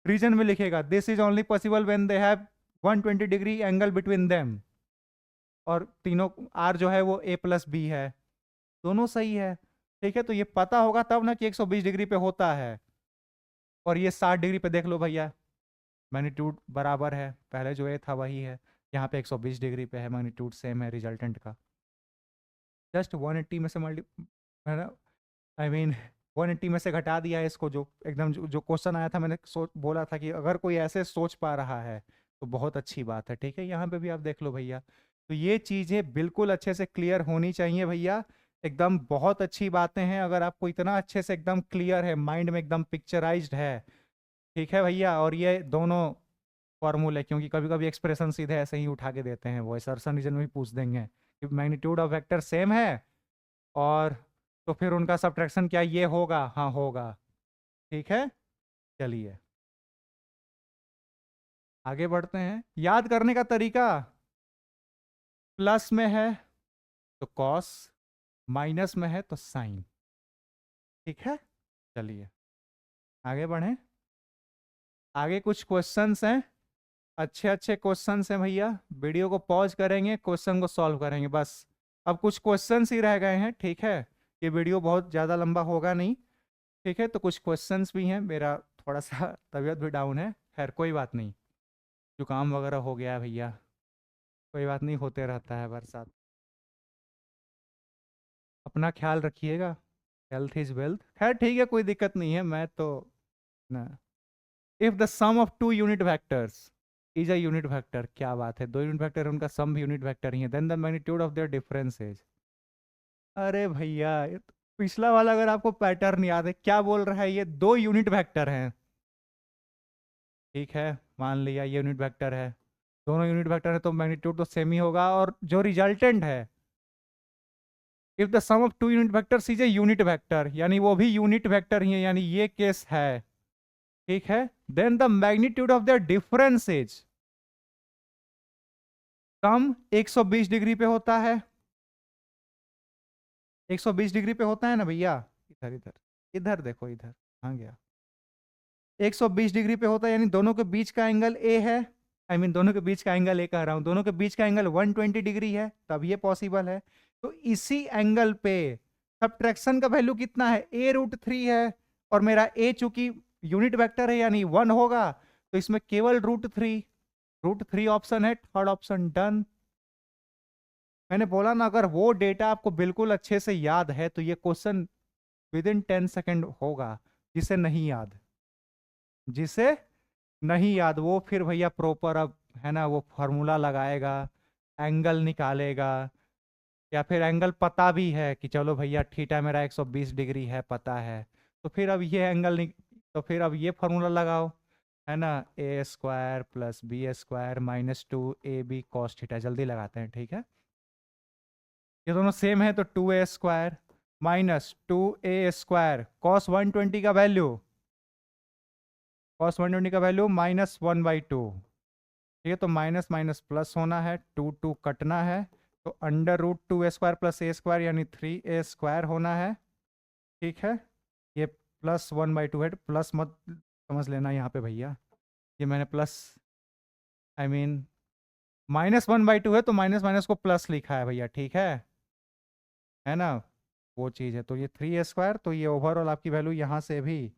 Reason में लिखेगा this is only possible when they have 120 degree angle between them, और तीनों are जो है वो a+b है, दोनों सही है। ठीक है, तो ये पता होगा तब ना कि 120 डिग्री पे होता है। और ये 60 डिग्री पे देख लो भैया, मैग्नीट्यूड बराबर है, पहले जो ए था वही है, यहाँ पे 120 डिग्री पे है, मैग्नीट्यूड सेम है रिजल्टेंट का। जस्ट 180 में से है ना, आई मीन 180 में से घटा दिया है इसको, जो एकदम जो क्वेश्चन आया था, मैंने बोला था कि अगर कोई ऐसे सोच पा रहा है तो बहुत अच्छी बात है। ठीक है, यहाँ पे भी आप देख लो भैया। तो ये चीज़ें बिल्कुल अच्छे से क्लियर होनी चाहिए भैया, एकदम बहुत अच्छी बातें हैं। अगर आपको इतना अच्छे से एकदम क्लियर है, माइंड में एकदम पिक्चराइज्ड है, ठीक है भैया। और ये दोनों फॉर्मूले, क्योंकि कभी कभी एक्सप्रेशन सीधे ऐसे ही उठा के देते हैं, वो असर्शन रीजन में भी पूछ देंगे कि मैग्नीट्यूड ऑफ वेक्टर सेम है, और तो फिर उनका सब्ट्रैक्शन क्या ये होगा? हाँ होगा। ठीक है, चलिए आगे बढ़ते हैं। याद करने का तरीका, प्लस में है तो कॉस, माइनस में है तो साइन। ठीक है, चलिए आगे बढ़ें। आगे कुछ क्वेश्चंस हैं, अच्छे अच्छे क्वेश्चंस हैं भैया। वीडियो को पॉज करेंगे, क्वेश्चन को सॉल्व करेंगे बस। अब कुछ क्वेश्चंस ही रह गए हैं। ठीक है, ये वीडियो बहुत ज़्यादा लंबा होगा नहीं। ठीक है, तो कुछ क्वेश्चंस भी हैं, मेरा थोड़ा सा तबीयत भी डाउन है, खैर कोई बात नहीं, जुकाम वगैरह हो गया है भैया, कोई बात नहीं, होते रहता है बरसात। अपना ख्याल रखिएगा, हेल्थ इज वेल्थ। खैर ठीक है, कोई दिक्कत नहीं है, मैं तो ना। If the sum of two unit vectors is a unit vector, क्या बात है, दो यूनिट वेक्टर, उनका सम भी यूनिट वेक्टर ही है, then the magnitude of their difference is. अरे भैया ये तो पिछला वाला अगर आपको पैटर्न याद है, क्या बोल रहा है, ये दो यूनिट वेक्टर हैं। ठीक है, मान लिया ये यूनिट वेक्टर है, दोनों यूनिट वेक्टर है तो मैग्नीट्यूड तो सेम ही होगा। और जो रिजल्टेंट है, if the sum of two unit vectors is a unit vector, यानी वो भी यूनिट वेक्टर ही है, यानी ये केस है। ठीक है, then the magnitude of the difference is, कम 120 डिग्री पे होता है, 120 डिग्री पे होता है ना भैया, इधर इधर इधर देखो, इधर कहाँ गया, 120 डिग्री पे होता है, यानी दोनों के बीच का एंगल ए है, आई मीन दोनों के बीच का एंगल ए कह रहा हूं, दोनों के बीच का एंगल 120 डिग्री है, तब ये पॉसिबल है। तो इसी एंगल पे सब्ट्रैक्शन का वैल्यू कितना है, a√3 है, और मेरा a चूंकि यूनिट वेक्टर है यानी 1 होगा, तो इसमें केवल √3 ऑप्शन है, थर्ड ऑप्शन डन। मैंने बोला ना, अगर वो डेटा आपको बिल्कुल अच्छे से याद है तो ये क्वेश्चन विद इन 10 सेकेंड होगा। जिसे नहीं याद वो फिर भैया प्रॉपर, अब है ना, वो फॉर्मूला लगाएगा, एंगल निकालेगा, या फिर एंगल पता भी है कि चलो भैया थीटा मेरा 120 डिग्री है, पता है, तो फिर अब ये एंगल तो फिर अब ये फॉर्मूला लगाओ, है ना, A square plus B square minus 2ab cos theta. जल्दी लगाते हैं, ठीक है। ये दोनों सेम है तो 2a square minus 2a square cos 120 का वैल्यू, कॉस 120 का वैल्यू -1/2। ठीक है, तो माइनस माइनस प्लस होना है, 2 कटना है, तो under root 2a square plus A square यानी 3a स्क्वायर होना है। ठीक है, ये +1/2 है, प्लस मत समझ लेना यहाँ पे भैया, ये मैंने प्लस आई मीन -1/2 है तो माइनस माइनस को प्लस लिखा है भैया, ठीक है ना, वो चीज़ है। तो ये 3a स्क्वायर, तो ये ओवरऑल आपकी वैल्यू यहाँ से भी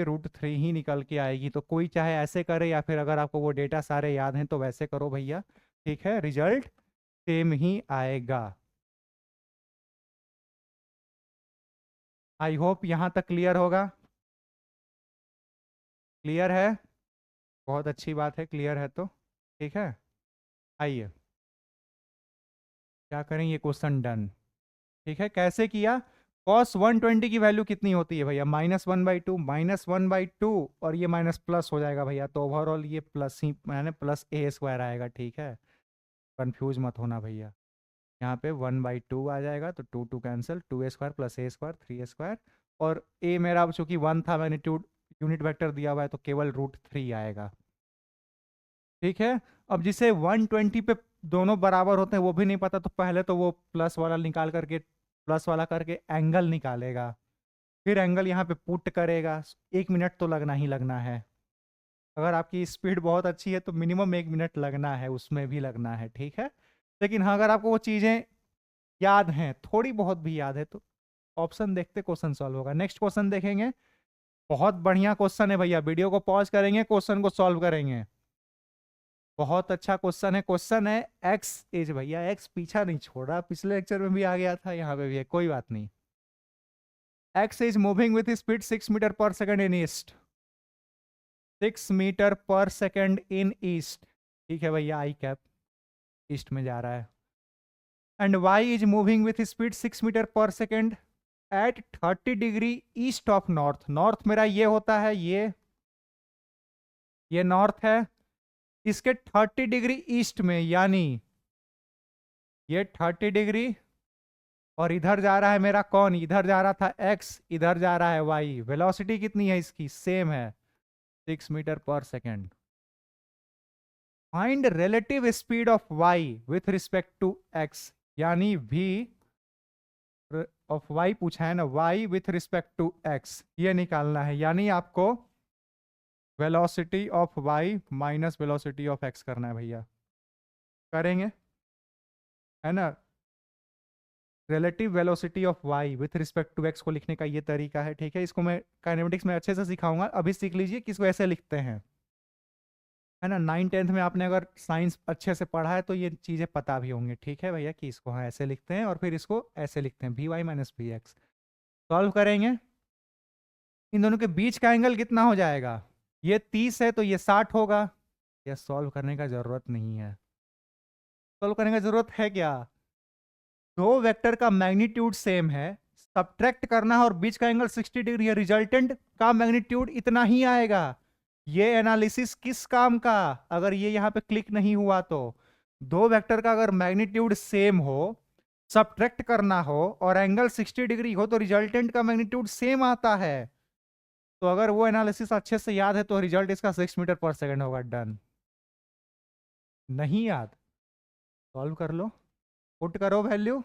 √3 ही निकल के आएगी। तो कोई चाहे ऐसे करे या फिर अगर आपको वो डेटा सारे याद हैं तो वैसे करो भैया, ठीक है, रिजल्ट सेम ही आएगा। आई होप यहाँ तक क्लियर होगा। क्लियर है, बहुत अच्छी बात है, क्लियर है तो ठीक है। आइए क्या करें, ये क्वेश्चन डन। ठीक है, कैसे किया, cos 120 की वैल्यू कितनी होती है भैया, -1/2, -1/2 और ये माइनस प्लस हो जाएगा भैया, तो ओवरऑल ये प्लस ही मैंने प्लस ए स्क्वायर आएगा। ठीक है, कंफ्यूज मत होना भैया, यहाँ पे 1/2 आ जाएगा, तो 2 cancel, 2a square plus A square 3a square, और ए मेरा अब चूंकि 1 था, मैग्नीट्यूड यूनिट वेक्टर दिया हुआ है तो केवल √3 आएगा। ठीक है, अब जिसे 120 पे दोनों बराबर होते हैं वो भी नहीं पता, तो पहले तो वो प्लस वाला निकाल करके प्लस वाला करके एंगल निकालेगा, फिर एंगल यहाँ पे पुट करेगा। 1 मिनट तो लगना ही लगना है, अगर आपकी स्पीड बहुत अच्छी है तो मिनिमम 1 मिनट लगना है, उसमें भी लगना है। ठीक है, लेकिन हाँ अगर आपको वो चीज़ें याद हैं, थोड़ी बहुत भी याद है, तो ऑप्शन देखते क्वेश्चन सॉल्व होगा। नेक्स्ट क्वेश्चन देखेंगे, बहुत बढ़िया क्वेश्चन है भैया, वीडियो को पॉज करेंगे, क्वेश्चन को सॉल्व करेंगे। बहुत अच्छा क्वेश्चन है, क्वेश्चन है एक्स इज, भैया एक्स पीछा नहीं छोड़ा, पिछले लेक्चर में भी आ गया था, यहाँ पे भी है, कोई बात नहीं। X is moving with speed 6 metre पर सेकेंड इन ईस्ट, 6 मीटर पर सेकेंड इन ईस्ट। ठीक है भैया, आई कैप ईस्ट में जा रहा है। And Y is moving with speed 6 metre पर second at 30 degree east of north. North मेरा ये होता है, ये नॉर्थ है, इसके 30 डिग्री ईस्ट में, यानी ये 30 डिग्री, और इधर जा रहा है मेरा कौन, इधर जा रहा था एक्स, इधर जा रहा है वाई। वेलोसिटी कितनी है इसकी, सेम है, 6 मीटर पर second. Find relative speed of Y with respect to X, यानी v ऑफ y पूछा है ना, y with respect to x ये निकालना है, यानी आपको velocity of y minus velocity of x करना है भैया। करेंगे, है ना, relative velocity of y with respect to x को लिखने का ये तरीका है। ठीक है, इसको मैं काइनेमेटिक्स में अच्छे से सिखाऊंगा, अभी सीख लीजिए कि इसको ऐसे लिखते हैं, है ना। 9th-10th में आपने अगर साइंस अच्छे से पढ़ा है तो ये चीज़ें पता भी होंगी। ठीक है भैया, कि इसको हाँ ऐसे लिखते हैं और फिर इसको ऐसे लिखते हैं, vy minus V X. Solve करेंगे, इन दोनों के बीच का एंगल कितना हो जाएगा, ये 30 है तो ये 60 होगा। यह सॉल्व करने का जरूरत नहीं है, सॉल्व करने का जरूरत है क्या, दो वेक्टर का मैग्नीट्यूड सेम है, सब्ट्रैक्ट करना है और बीच का एंगल 60 डिग्री है, रिजल्टेंट का मैग्नीट्यूड इतना ही आएगा। ये एनालिसिस किस काम का, अगर ये यहाँ पे क्लिक नहीं हुआ तो, दो वेक्टर का अगर मैग्नीट्यूड सेम हो, सब्ट्रैक्ट करना हो और एंगल 60 डिग्री हो तो रिजल्टेंट का मैग्नीट्यूड सेम आता है। तो अगर वो एनालिसिस अच्छे से याद है तो रिजल्ट इसका 6 मीटर पर सेकेंड होगा। डन, नहीं याद, सॉल्व कर लो, पुट करो वैल्यू,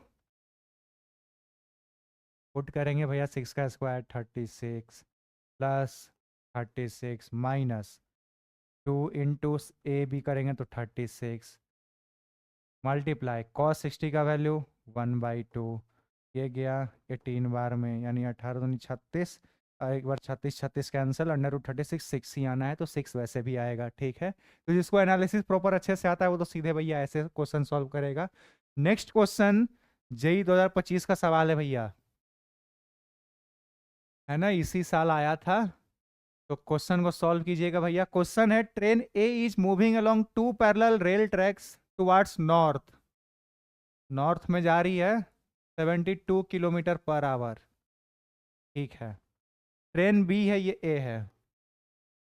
पुट करेंगे भैया, 6 का square 36 plus 36 minus 2 into A B करेंगे तो 36 मल्टीप्लाई कॉस 60 का वैल्यू 1/2, ये गया 18 बार में, यानी 18 दूनी 36, एक बार 36 36 कैंसिल, √36 6 ही आना है तो 6 वैसे भी आएगा। ठीक है, तो जिसको एनालिसिस प्रॉपर अच्छे से आता है वो तो सीधे भैया ऐसे क्वेश्चन सॉल्व करेगा। नेक्स्ट क्वेश्चन जेई 2025 का सवाल है भैया, है ना, इसी साल आया था, तो क्वेश्चन को सॉल्व कीजिएगा भैया। क्वेश्चन है, train A is moving along 2 parallel rail tracks towards north, north में जा रही है 72 किलोमीटर पर आवर। ठीक है, ट्रेन बी है, ये ए है।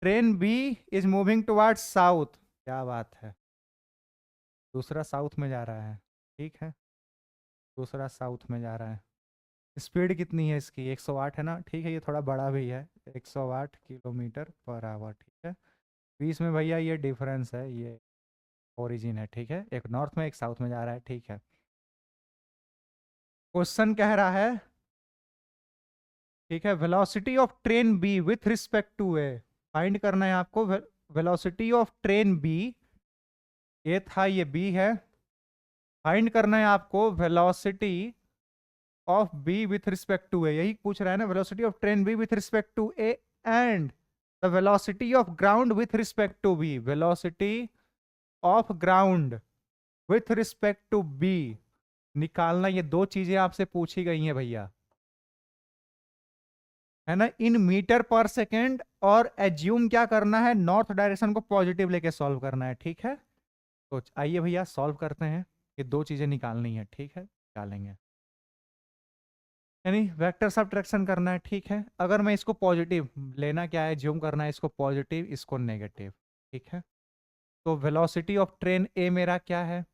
Train B is moving towards south, क्या बात है, दूसरा साउथ में जा रहा है। ठीक है, दूसरा साउथ में जा रहा है। स्पीड कितनी है इसकी, 108 है ना, ठीक है, ये थोड़ा बड़ा भी है, 108 किलोमीटर पर आवर। ठीक है, बीच में भैया ये डिफरेंस है, ये ओरिजिन है। ठीक है, एक नॉर्थ में एक साउथ में जा रहा है। ठीक है, क्वेश्चन कह रहा है, ठीक है, velocity of train B with respect to A, find करना है आपको। Velocity of train B, A था, ये बी है। फाइंड करना है आपको velocity of B with respect to A, यही पूछ रहा है ना, velocity of train B with respect to A and the velocity of ground with respect to B. Velocity of ground with respect to B निकालना, ये दो चीजें आपसे पूछी गई हैं भैया, है ना, इन मीटर पर सेकेंड, और एज्यूम क्या करना है, नॉर्थ डायरेक्शन को पॉजिटिव लेके सॉल्व करना है। ठीक है, तो आइए भैया सॉल्व करते हैं, ये दो चीजें निकालनी है। ठीक है, निकालेंगे, यानी वेक्टर सब्ट्रैक्शन करना है। ठीक है, अगर मैं इसको पॉजिटिव लेना, क्या है, ज्यूम करना है इसको पॉजिटिव, इसको नेगेटिव। ठीक है, तो वेलोसिटी ऑफ ट्रेन ए मेरा क्या है,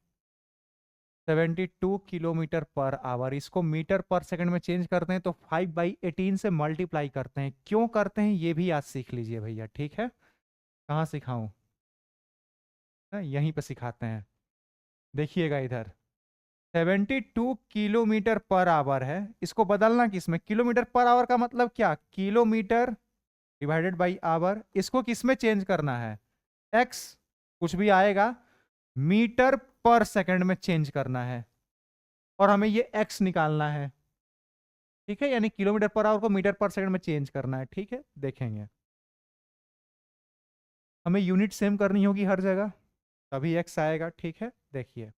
72 किलोमीटर पर आवर। इसको मीटर पर सेकंड में चेंज करते हैं तो 5/18 से मल्टीप्लाई करते हैं। क्यों करते हैं ये भी आज सीख लीजिए भैया। ठीक है, कहाँ सिखाऊं, यहीं पे सिखाते हैं, देखिएगा इधर। 72 किलोमीटर पर आवर है, इसको बदलना किसमें, किलोमीटर पर आवर का मतलब क्या, किलोमीटर डिवाइडेड बाई आवर। इसको किसमें चेंज करना है, एक्स, कुछ भी आएगा, मीटर पर सेकंड में चेंज करना है, और हमें ये एक्स निकालना है। ठीक है, यानी किलोमीटर पर आवर को मीटर पर सेकंड में चेंज करना है। ठीक है, देखेंगे, हमें यूनिट सेम करनी होगी हर जगह, तभी एक्स आएगा। ठीक है, देखिए,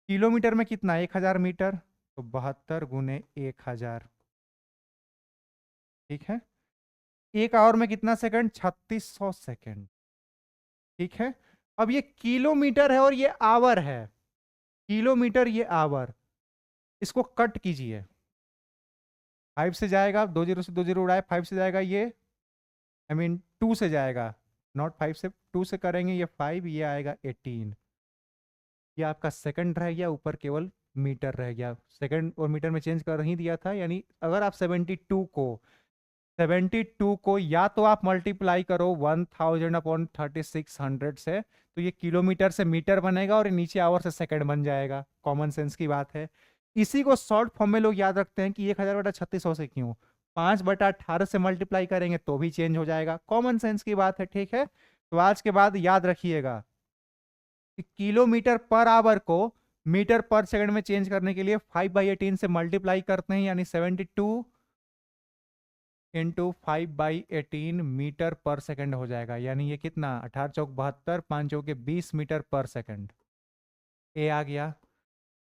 किलोमीटर में कितना, 1000 मीटर, तो 72 गुने 1000। ठीक है, एक आवर में कितना सेकंड, 3600 सेकंड। ठीक है, अब ये किलोमीटर है और ये आवर है, किलोमीटर ये आवर, इसको कट कीजिए, 5 से जाएगा, 20 से 20 उड़ाए, 5 से जाएगा ये, आई मीन 2 से जाएगा, नॉट 5 से, 2 से करेंगे ये 5, ये आएगा 18। ये आपका सेकंड रह गया, ऊपर केवल मीटर रह गया, सेकंड और मीटर में चेंज कर ही दिया था। यानी अगर आप 72 को या तो आप मल्टीप्लाई करो 1000 अपॉन 3600 से, तो ये किलोमीटर से मीटर बनेगा और नीचे आवर से सेकंड बन जाएगा। कॉमन सेंस की बात है, इसी को शॉर्ट फॉर्म में लोग याद रखते हैं कि 1000/3600 से क्यों, 5/18 से मल्टीप्लाई करेंगे तो भी चेंज हो जाएगा। कॉमन सेंस की बात है। ठीक है, तो आज के बाद याद रखिएगा कि किलोमीटर पर आवर को मीटर पर सेकंड में चेंज करने के लिए 5/18 से मल्टीप्लाई करते हैं, यानी 72 इंटू 5/18 मीटर पर सेकंड हो जाएगा। यानी ये कितना, 18 चौक 72, 5 चौके 20 मीटर पर सेकंड। ए आ गया,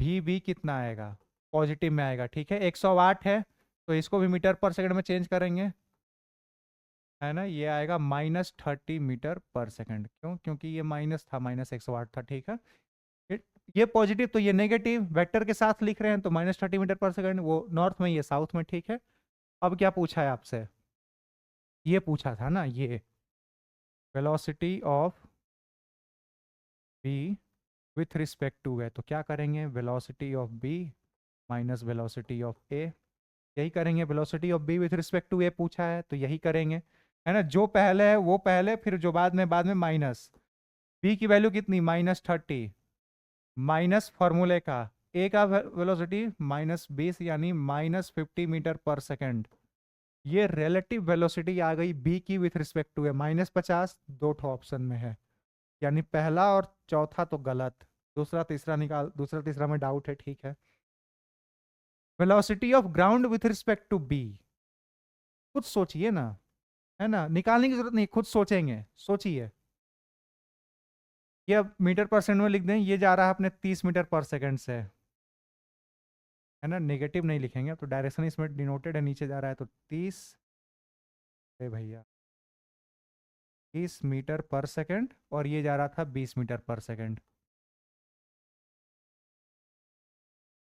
भी कितना आएगा, पॉजिटिव में आएगा। ठीक है, 108 है, तो इसको भी मीटर पर सेकंड में चेंज करेंगे, है ना, ये आएगा -30 मीटर पर सेकंड। क्यों, क्योंकि ये माइनस था, -108 था। ठीक है, ये पॉजिटिव तो ये नेगेटिव, वेक्टर के साथ लिख रहे हैं तो -30 मीटर पर सेकंड, वो नॉर्थ में, ये साउथ में। ठीक है, अब क्या पूछा है आपसे, ये पूछा था ना, ये velocity of B with respect to है, तो क्या करेंगे, velocity of B minus velocity of A, यही करेंगे। Velocity of B with respect to A पूछा है तो यही करेंगे, है ना, जो पहले है वो पहले, फिर जो बाद में माइनस। बी की वैल्यू कितनी, -30, माइनस फॉर्मूले का ए का वेलोसिटी -20, यानी -50 मीटर पर सेकंड। ये रिलेटिव वेलोसिटी आ गई बी की विथ रिस्पेक्ट टू है, -50, दो ठो ऑप्शन में है, यानी पहला और चौथा तो गलत, दूसरा तीसरा निकाल, दूसरा तीसरा में डाउट है। ठीक है, velocity of ground with respect to B, खुद सोचिए ना, है ना, निकालने की जरूरत नहीं, खुद सोचेंगे, सोचिए। ये अब मीटर पर सेकंड में लिख दें, ये जा रहा है अपने 30 मीटर पर सेकंड से, है ना, नेगेटिव नहीं लिखेंगे तो डायरेक्शन इसमें डिनोटेड है, नीचे जा रहा है तो 30, अरे भैया 30 मीटर पर सेकंड, और ये जा रहा था 20 मीटर पर सेकंड।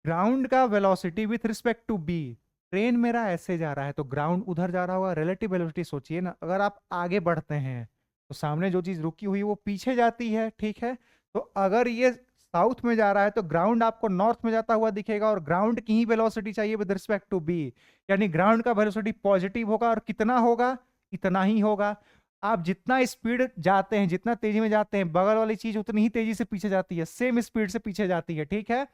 ग्राउंड का velocity with respect to B, train मेरा ऐसे जा रहा है तो ग्राउंड उधर जा रहा होगा, रिलेटिव वेलोसिटी सोचिए ना, अगर आप आगे बढ़ते हैं तो सामने जो चीज रुकी हुई है वो पीछे जाती है, ठीक है। तो अगर ये साउथ में जा रहा है तो ग्राउंड आपको नॉर्थ में जाता हुआ दिखेगा, और ग्राउंड की ही वेलोसिटी चाहिए विद रिस्पेक्ट टू बी, यानी ग्राउंड का वेलोसिटी पॉजिटिव होगा, और कितना होगा, इतना ही होगा। आप जितना स्पीड जाते हैं, जितना तेजी में जाते हैं, बगल वाली चीज उतनी ही तेजी से पीछे जाती है, सेम स्पीड से पीछे जाती है, ठीक है।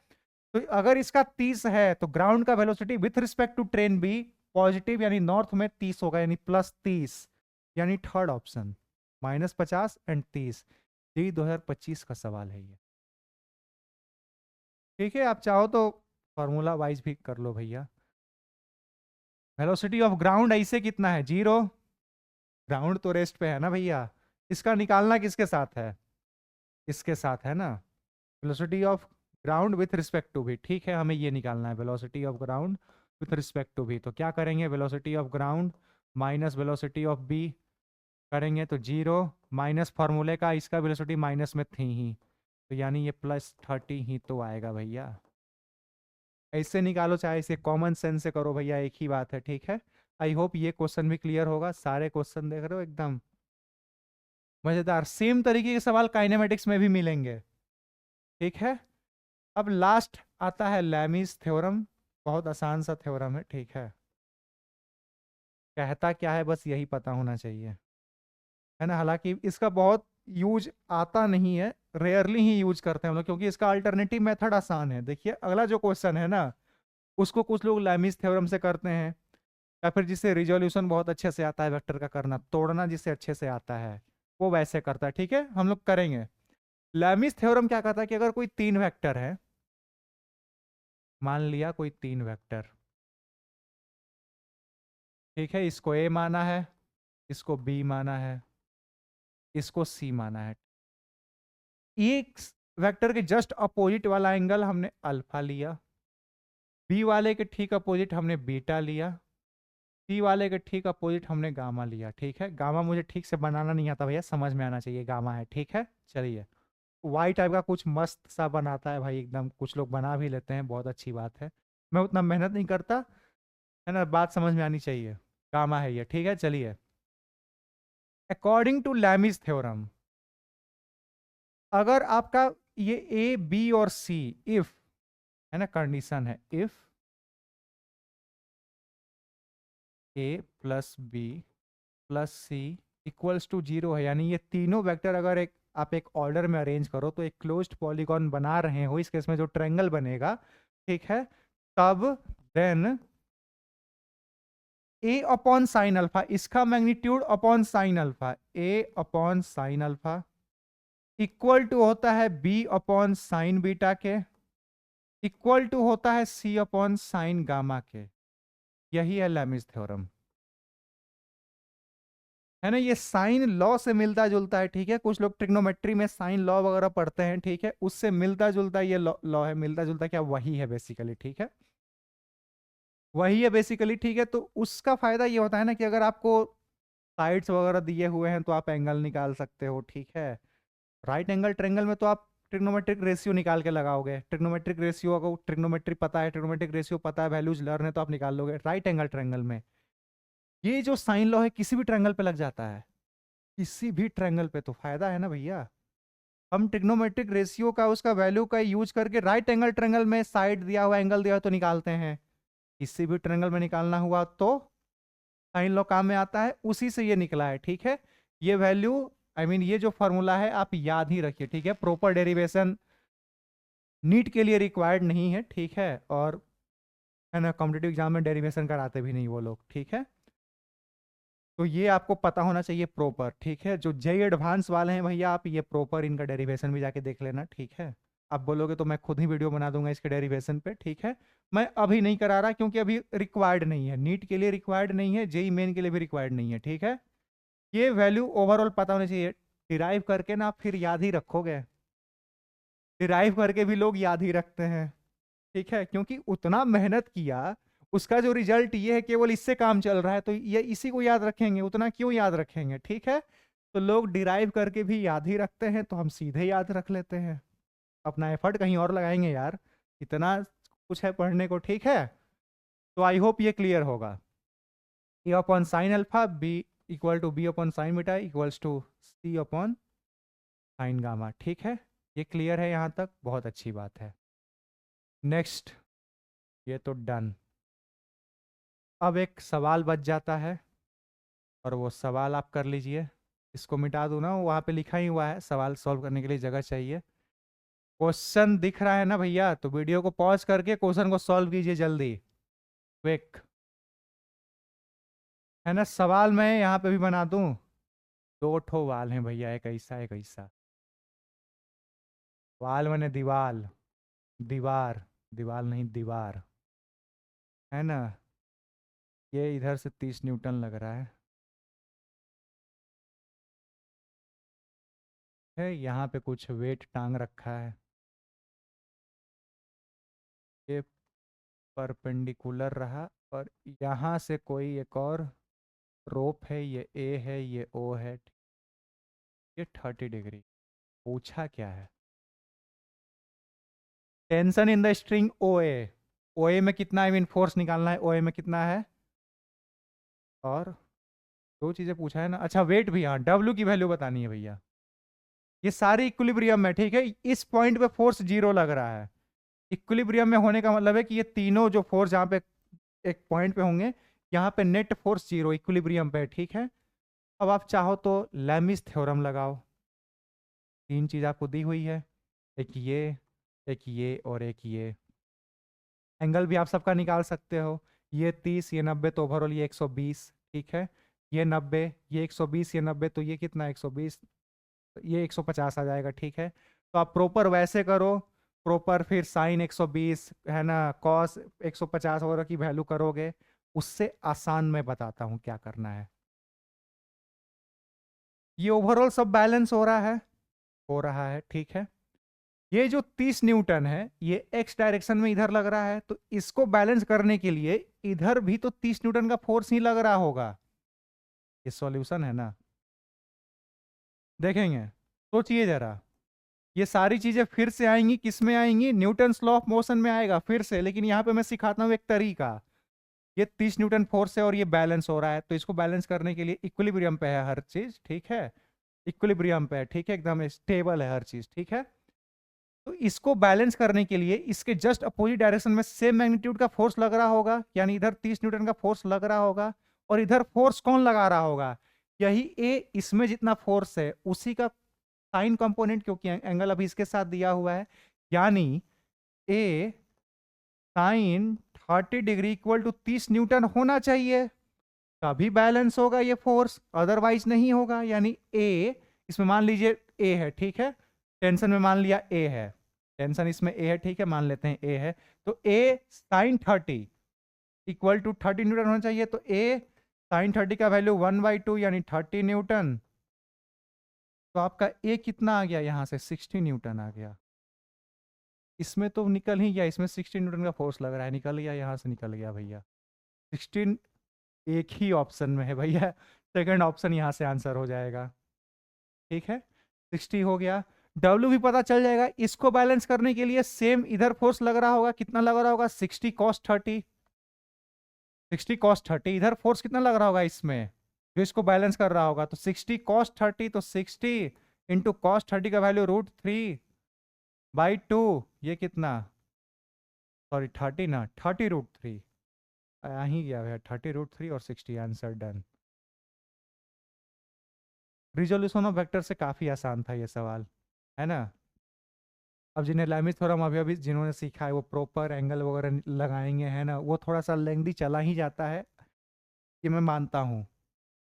तो अगर इसका 30 है तो ग्राउंड का velocity with respect to train भी पॉजिटिव, यानी नॉर्थ में 30 होगा, यानी +30, यानी थर्ड ऑप्शन -50 एंड 30। यही 2025 का सवाल है ये, ठीक है। आप चाहो तो फॉर्मूला वाइज भी कर लो भैया। वेलोसिटी ऑफ ग्राउंड ऐसे कितना है, 0, ग्राउंड तो रेस्ट पे है ना भैया। इसका निकालना किसके साथ है, इसके साथ है ना, velocity of ground with respect to B, ठीक है। हमें ये निकालना है velocity of ground with respect to B. तो क्या करेंगे, velocity of ground minus velocity of B करेंगे तो 0, माइनस फार्मूले का इसका वेलोसिटी माइनस में थी ही, तो यानी ये +30 ही तो आएगा भैया। ऐसे निकालो चाहे इसे कॉमन सेंस से करो भैया, एक ही बात है, ठीक है। आई होप ये क्वेश्चन भी क्लियर होगा। सारे क्वेश्चन देख रहे हो एकदम मजेदार। सेम तरीके के सवाल काइनेमेटिक्स में भी मिलेंगे, ठीक है। अब लास्ट आता है लैमीज थ्योरम, बहुत आसान सा थ्योरम है, ठीक है। कहता क्या है बस यही पता होना चाहिए, है ना। हालांकि इसका बहुत यूज आता नहीं है, रेयरली ही यूज करते हैं हम लोग, क्योंकि इसका अल्टरनेटिव मेथड आसान है। देखिए अगला जो क्वेश्चन है ना, उसको कुछ लोग लैमीज थ्योरम से करते हैं, या फिर जिससे रिजोल्यूशन बहुत अच्छे से आता है वेक्टर का करना, तोड़ना जिससे अच्छे से आता है वो वैसे करता है, ठीक है। हम लोग करेंगे। लैमीज थ्योरम क्या कहता है कि अगर कोई 3 वेक्टर है, मान लिया कोई 3 वेक्टर, ठीक है, इसको ए माना है, इसको बी माना है, इसको सी माना है। एक वेक्टर के जस्ट अपोजिट वाला एंगल हमने अल्फा लिया, बी वाले के ठीक अपोजिट हमने बीटा लिया, सी वाले के ठीक अपोजिट हमने गामा लिया, ठीक है। गामा मुझे ठीक से बनाना नहीं आता भैया, समझ में आना चाहिए गामा है, ठीक है। चलिए, वाई टाइप का कुछ मस्त सा बनाता है भाई एकदम, कुछ लोग बना भी लेते हैं, बहुत अच्छी बात है। मैं उतना मेहनत नहीं करता, है ना, बात समझ में आनी चाहिए। गामा है ये, ठीक है। चलिए, अकॉर्डिंग टू लैमीज थ्योरम, अगर आपका ये ए बी और सी, इफ, है ना, कंडीशन है, if A plus B plus C equals to 0 है, यानी ये तीनों वेक्टर अगर आप एक ऑर्डर में अरेंज करो तो एक क्लोज्ड पॉलीगॉन बना रहे हो, इस केस में जो ट्रायंगल बनेगा, ठीक है, तब then A upon sine alpha, इसका magnitude upon sine alpha, A upon sine alpha equal to होता है बी अपॉन साइन बीटा के, इक्वल टू होता है सी अपॉन साइन गामा के। यही है लैमीज थ्योरम, है ना। ये साइन लॉ से मिलता जुलता है, ठीक है। कुछ लोग ट्रिग्नोमेट्री में साइन लॉ वगैरह पढ़ते हैं, ठीक है, उससे मिलता जुलता ये लॉ है, मिलता जुलता क्या, वही है बेसिकली, ठीक है, वही है बेसिकली, ठीक है। तो उसका फायदा ये होता है ना कि अगर आपको साइड्स वगैरह दिए हुए हैं तो आप एंगल निकाल सकते हो, ठीक है। राइट एंगल ट्रायंगल में तो आप ट्रिग्नोमेट्रिक रेशियो निकाल के लगाओगे, ट्रिग्नोमेट्रिक रेशियो, अगर ट्रिग्नोमेट्री पता है, ट्रिग्नोमेट्रिक रेशियो पता है, वैल्यूज लर्न है, तो आप निकाल लोगे। राइट एंगल ट्रायंगल में ये जो साइन लॉ है किसी भी ट्रायंगल पे लग जाता है, किसी भी ट्रायंगल पे, तो फायदा है ना भैया। हम ट्रिग्नोमेट्रिक रेशियो का, उसका वैल्यू का यूज करके राइट एंगल ट्रायंगल में साइड दिया हुआ, एंगल दिया हुआ तो निकालते हैं, किसी भी ट्रायंगल में निकालना हुआ तो साइन लॉ काम में आता है, उसी से ये निकला है, ठीक है। ये वैल्यू, आई मीन ये जो फॉर्मूला है आप याद ही रखिए, ठीक है। प्रॉपर डेरिवेशन नीट के लिए रिक्वायर्ड नहीं है, ठीक है, और है ना, कॉम्पिटेटिव एग्जाम में डेरिवेशन कराते भी नहीं वो लोग, ठीक है। तो ये आपको पता होना चाहिए प्रॉपर, ठीक है। जो जेई एडवांस वाले हैं भैया, आप ये प्रॉपर इनका डेरिवेशन भी जाके देख लेना, ठीक है। आप बोलोगे तो मैं खुद ही वीडियो बना दूंगा इसके डेरिवेशन पे, ठीक है। मैं अभी नहीं करा रहा क्योंकि अभी रिक्वायर्ड नहीं है, नीट के लिए रिक्वायर्ड नहीं है, जेई मेन के लिए भी रिक्वायर्ड नहीं है, ठीक है। ये वैल्यू ओवरऑल पता होना चाहिए, डिराइव करके ना आप फिर याद ही रखोगे, डिराइव करके भी लोग याद ही रखते हैं, ठीक है, क्योंकि उतना मेहनत किया, उसका जो रिजल्ट ये है केवल इससे काम चल रहा है, तो ये इसी को याद रखेंगे, उतना क्यों याद रखेंगे, ठीक है। तो लोग डिराइव करके भी याद ही रखते हैं, तो हम सीधे याद रख लेते हैं, अपना एफर्ट कहीं और लगाएंगे यार, इतना कुछ है पढ़ने को, ठीक है। तो आई होप ये क्लियर होगा। A upon sine alpha B equal to B upon sine beta equals to C upon sine gamma. ठीक है, ये क्लियर है यहाँ तक, बहुत अच्छी बात है। नेक्स्ट, ये तो डन। अब एक सवाल बच जाता है और वो सवाल आप कर लीजिए। इसको मिटा दूँ ना, वहाँ पे लिखा ही हुआ है, सवाल सॉल्व करने के लिए जगह चाहिए। क्वेश्चन दिख रहा है ना भैया, तो वीडियो को पॉज करके क्वेश्चन को सॉल्व कीजिए जल्दी, क्विक। है ना, सवाल मैं यहाँ पे भी बना दूँ। दो ठो वाल हैं भैया, एक ऐसा एक ऐसा। वाल मैंने दीवाल, दीवार, दीवाल नहीं दीवार, है ना। ये इधर से 30 न्यूटन लग रहा है, यहाँ पे कुछ वेट टांग रखा है। ये परपेंडिकुलर रहा, और यहाँ से कोई एक और रोप है, ये ए है, ये ओ है, ये 30 डिग्री। पूछा क्या है? टेंशन इन द स्ट्रिंग ओ ए। ओ ए में कितना, आई मीन फोर्स निकालना है, ओ ए में कितना है। और दो चीज़ें पूछा है ना, अच्छा वेट भी, हाँ डब्ल्यू की वैल्यू बतानी है भैया। ये सारे इक्विलिब्रियम में, ठीक है, इस पॉइंट पे फोर्स जीरो लग रहा है। इक्विलिब्रियम में होने का मतलब है कि ये तीनों जो फोर्स यहाँ पे एक पॉइंट पे होंगे, यहाँ पे नेट फोर्स जीरो इक्विलिब्रियम पे, ठीक है। अब आप चाहो तो लैमिस थ्योरम लगाओ। तीन चीज आपको दी हुई है, एक ये और एक ये। एंगल भी आप सबका निकाल सकते हो, ये 30, ये 90, तो ओवरऑल ये 120, ठीक है। ये 90, ये 120, ये 90, तो ये कितना 120, ये 150 आ जाएगा, ठीक है। तो आप प्रॉपर वैसे करो, प्रॉपर फिर साइन 120 है ना, कॉस 150 वगैरह की वैल्यू करोगे, उससे आसान मैं बताता हूँ क्या करना है। ये ओवरऑल सब बैलेंस हो रहा है, हो रहा है, ठीक है। ये जो 30 न्यूटन है, ये एक्स डायरेक्शन में इधर लग रहा है, तो इसको बैलेंस करने के लिए इधर भी तो 30 न्यूटन का फोर्स ही लग रहा होगा। ये सॉल्यूशन है ना, देखेंगे, सोचिए जरा। ये सारी चीजें फिर से आएंगी, किस में आएंगी, न्यूटन लॉ ऑफ मोशन में आएगा फिर से, लेकिन यहाँ पे मैं सिखाता हूँ एक तरीका। ये 30 न्यूटन फोर्स है और ये बैलेंस हो रहा है, तो इसको बैलेंस करने के लिए इक्विलिब्रियम पे है हर चीज, ठीक है। इक्विलिब्रियम पे है, ठीक है, एकदम स्टेबल है हर चीज, ठीक है। तो इसको बैलेंस करने के लिए इसके जस्ट अपोजिट डायरेक्शन में सेम मैग्नीट्यूड का फोर्स लग रहा होगा, यानी इधर 30 न्यूटन का फोर्स लग रहा होगा, और इधर फोर्स कौन लगा रहा होगा, यही ए, इसमें जितना फोर्स है उसी का साइन कंपोनेंट, क्योंकि एंगल अभी इसके साथ दिया हुआ है, यानी A sine 30 degree equal to 30 newton होना चाहिए, तभी बैलेंस होगा ये फोर्स, अदरवाइज नहीं होगा। यानी ए, इसमें मान लीजिए ए है, ठीक है, टेंशन में मान लिया ए है, टेंशन इसमें ए है, ठीक है, मान लेते हैं ए है, तो ए साइन 30 इक्वल टू 30 न्यूटन होना चाहिए, तो ए साइन 30 का वैल्यू 1/2 यानी 30 न्यूटन। तो आपका ए कितना आ गया, यहाँ से 60 न्यूटन आ गया। इसमें तो निकल ही गया, इसमें 60 न्यूटन का फोर्स लग रहा है, निकल गया, यहाँ से निकल गया भैया। 16 एक ही ऑप्शन में है भैया, सेकंड ऑप्शन यहाँ से आंसर हो जाएगा, ठीक है। 60 हो गया, डब्ल्यू भी पता चल जाएगा। इसको बैलेंस करने के लिए सेम इधर फोर्स लग रहा होगा, कितना लग रहा होगा, 60 cos 30, 60 cos 30, इधर फोर्स कितना लग रहा होगा इसमें, जो इसको बैलेंस कर रहा होगा, तो 60 cos 30, तो 60 इंटू कॉस 30 का वैल्यू √3/2, ये कितना, सॉरी 30 ना, 30√3 आ ही गया भैया, 30√3 और 60, answer done. Resolution of vector से काफ़ी आसान था ये सवाल, है ना। अब जिन्हें लैमिस थ्योरम अभी अभी जिन्होंने सीखा है, वो प्रॉपर एंगल वगैरह लगाएंगे, है ना, वो थोड़ा सा लेंदी चला ही जाता है, ये मैं मानता हूँ,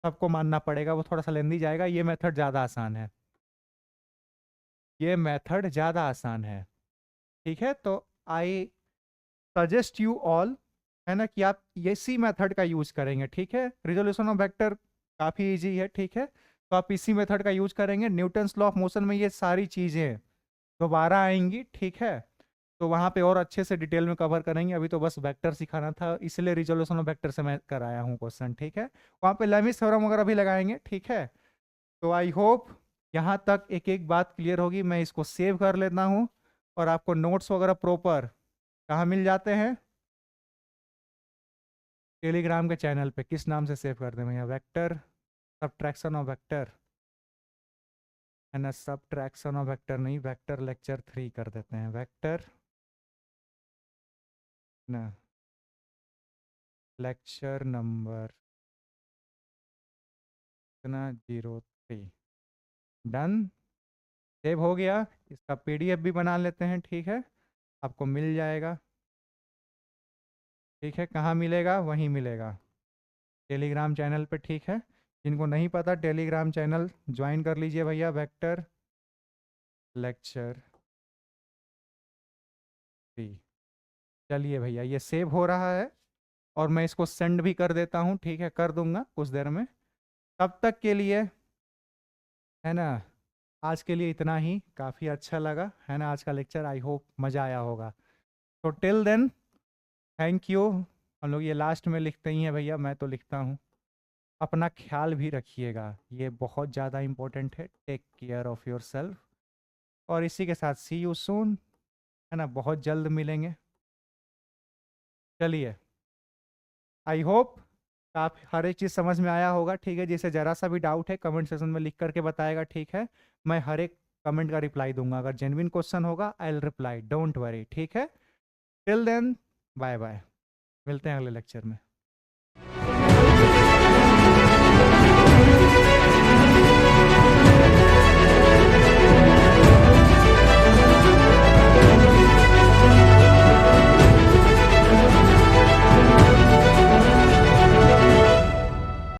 सबको मानना पड़ेगा, वो थोड़ा सा लेंदी जाएगा। ये मेथड ज़्यादा आसान है, ये मेथड ज़्यादा आसान है, ठीक है। तो आई सजेस्ट यू ऑल, है ना, कि आप इसी मेथड का यूज करेंगे, ठीक है। रिजोल्यूशन ऑफ वेक्टर काफ़ी इजी है, ठीक है, तो आप इसी मेथड का यूज करेंगे। न्यूटन्स लॉ ऑफ मोशन में ये सारी चीज़ें दोबारा आएंगी, ठीक है, तो वहाँ पे और अच्छे से डिटेल में कवर करेंगे। अभी तो बस वेक्टर सिखाना था, इसलिए रिजोल्यूशन ऑफ वेक्टर से मैं कराया हूँ क्वेश्चन, ठीक है। वहाँ पे लैमिस थ्योरम वगैरह भी लगाएंगे, ठीक है। तो आई होप यहाँ तक एक एक बात क्लियर होगी। मैं इसको सेव कर लेता हूँ, और आपको नोट्स वगैरह प्रॉपर कहाँ मिल जाते हैं, टेलीग्राम के चैनल पे किस नाम से सेव कर दें भैया? वेक्टर सबट्रैक्शन ऑफ वेक्टर है ना, सबट्रैक्शन ऑफ वेक्टर नहीं, वेक्टर लेक्चर 3 कर देते हैं। वेक्टर ना लेक्चर नंबर ना 03 डन। सेव हो गया। इसका पीडीएफ भी बना लेते हैं, ठीक है, आपको मिल जाएगा। ठीक है, कहाँ मिलेगा? वहीं मिलेगा, टेलीग्राम चैनल पे, ठीक है। जिनको नहीं पता टेलीग्राम चैनल ज्वाइन कर लीजिए भैया, वेक्टर लेक्चर 3। चलिए भैया, ये सेव हो रहा है और मैं इसको सेंड भी कर देता हूँ, ठीक है, कर दूंगा कुछ देर में। तब तक के लिए है ना, आज के लिए इतना ही काफ़ी अच्छा लगा है ना आज का लेक्चर। आई होप मज़ा आया होगा। तो टिल देन थैंक यू। हम लोग ये लास्ट में लिखते ही हैं भैया, मैं तो लिखता हूँ। अपना ख्याल भी रखिएगा, ये बहुत ज़्यादा इम्पोर्टेंट है। Take care of yourself. और इसी के साथ सी यू सून, है ना, बहुत जल्द मिलेंगे। चलिए, आई होप आप हर एक चीज़ समझ में आया होगा, ठीक है। जैसे ज़रा सा भी डाउट है कमेंट सेक्शन में लिख करके बताएगा, ठीक है। मैं हर एक कमेंट का रिप्लाई दूंगा, अगर जेन्युइन क्वेश्चन होगा I will reply, don't worry, ठीक है। टिल देन बाय बाय, मिलते हैं अगले लेक्चर में।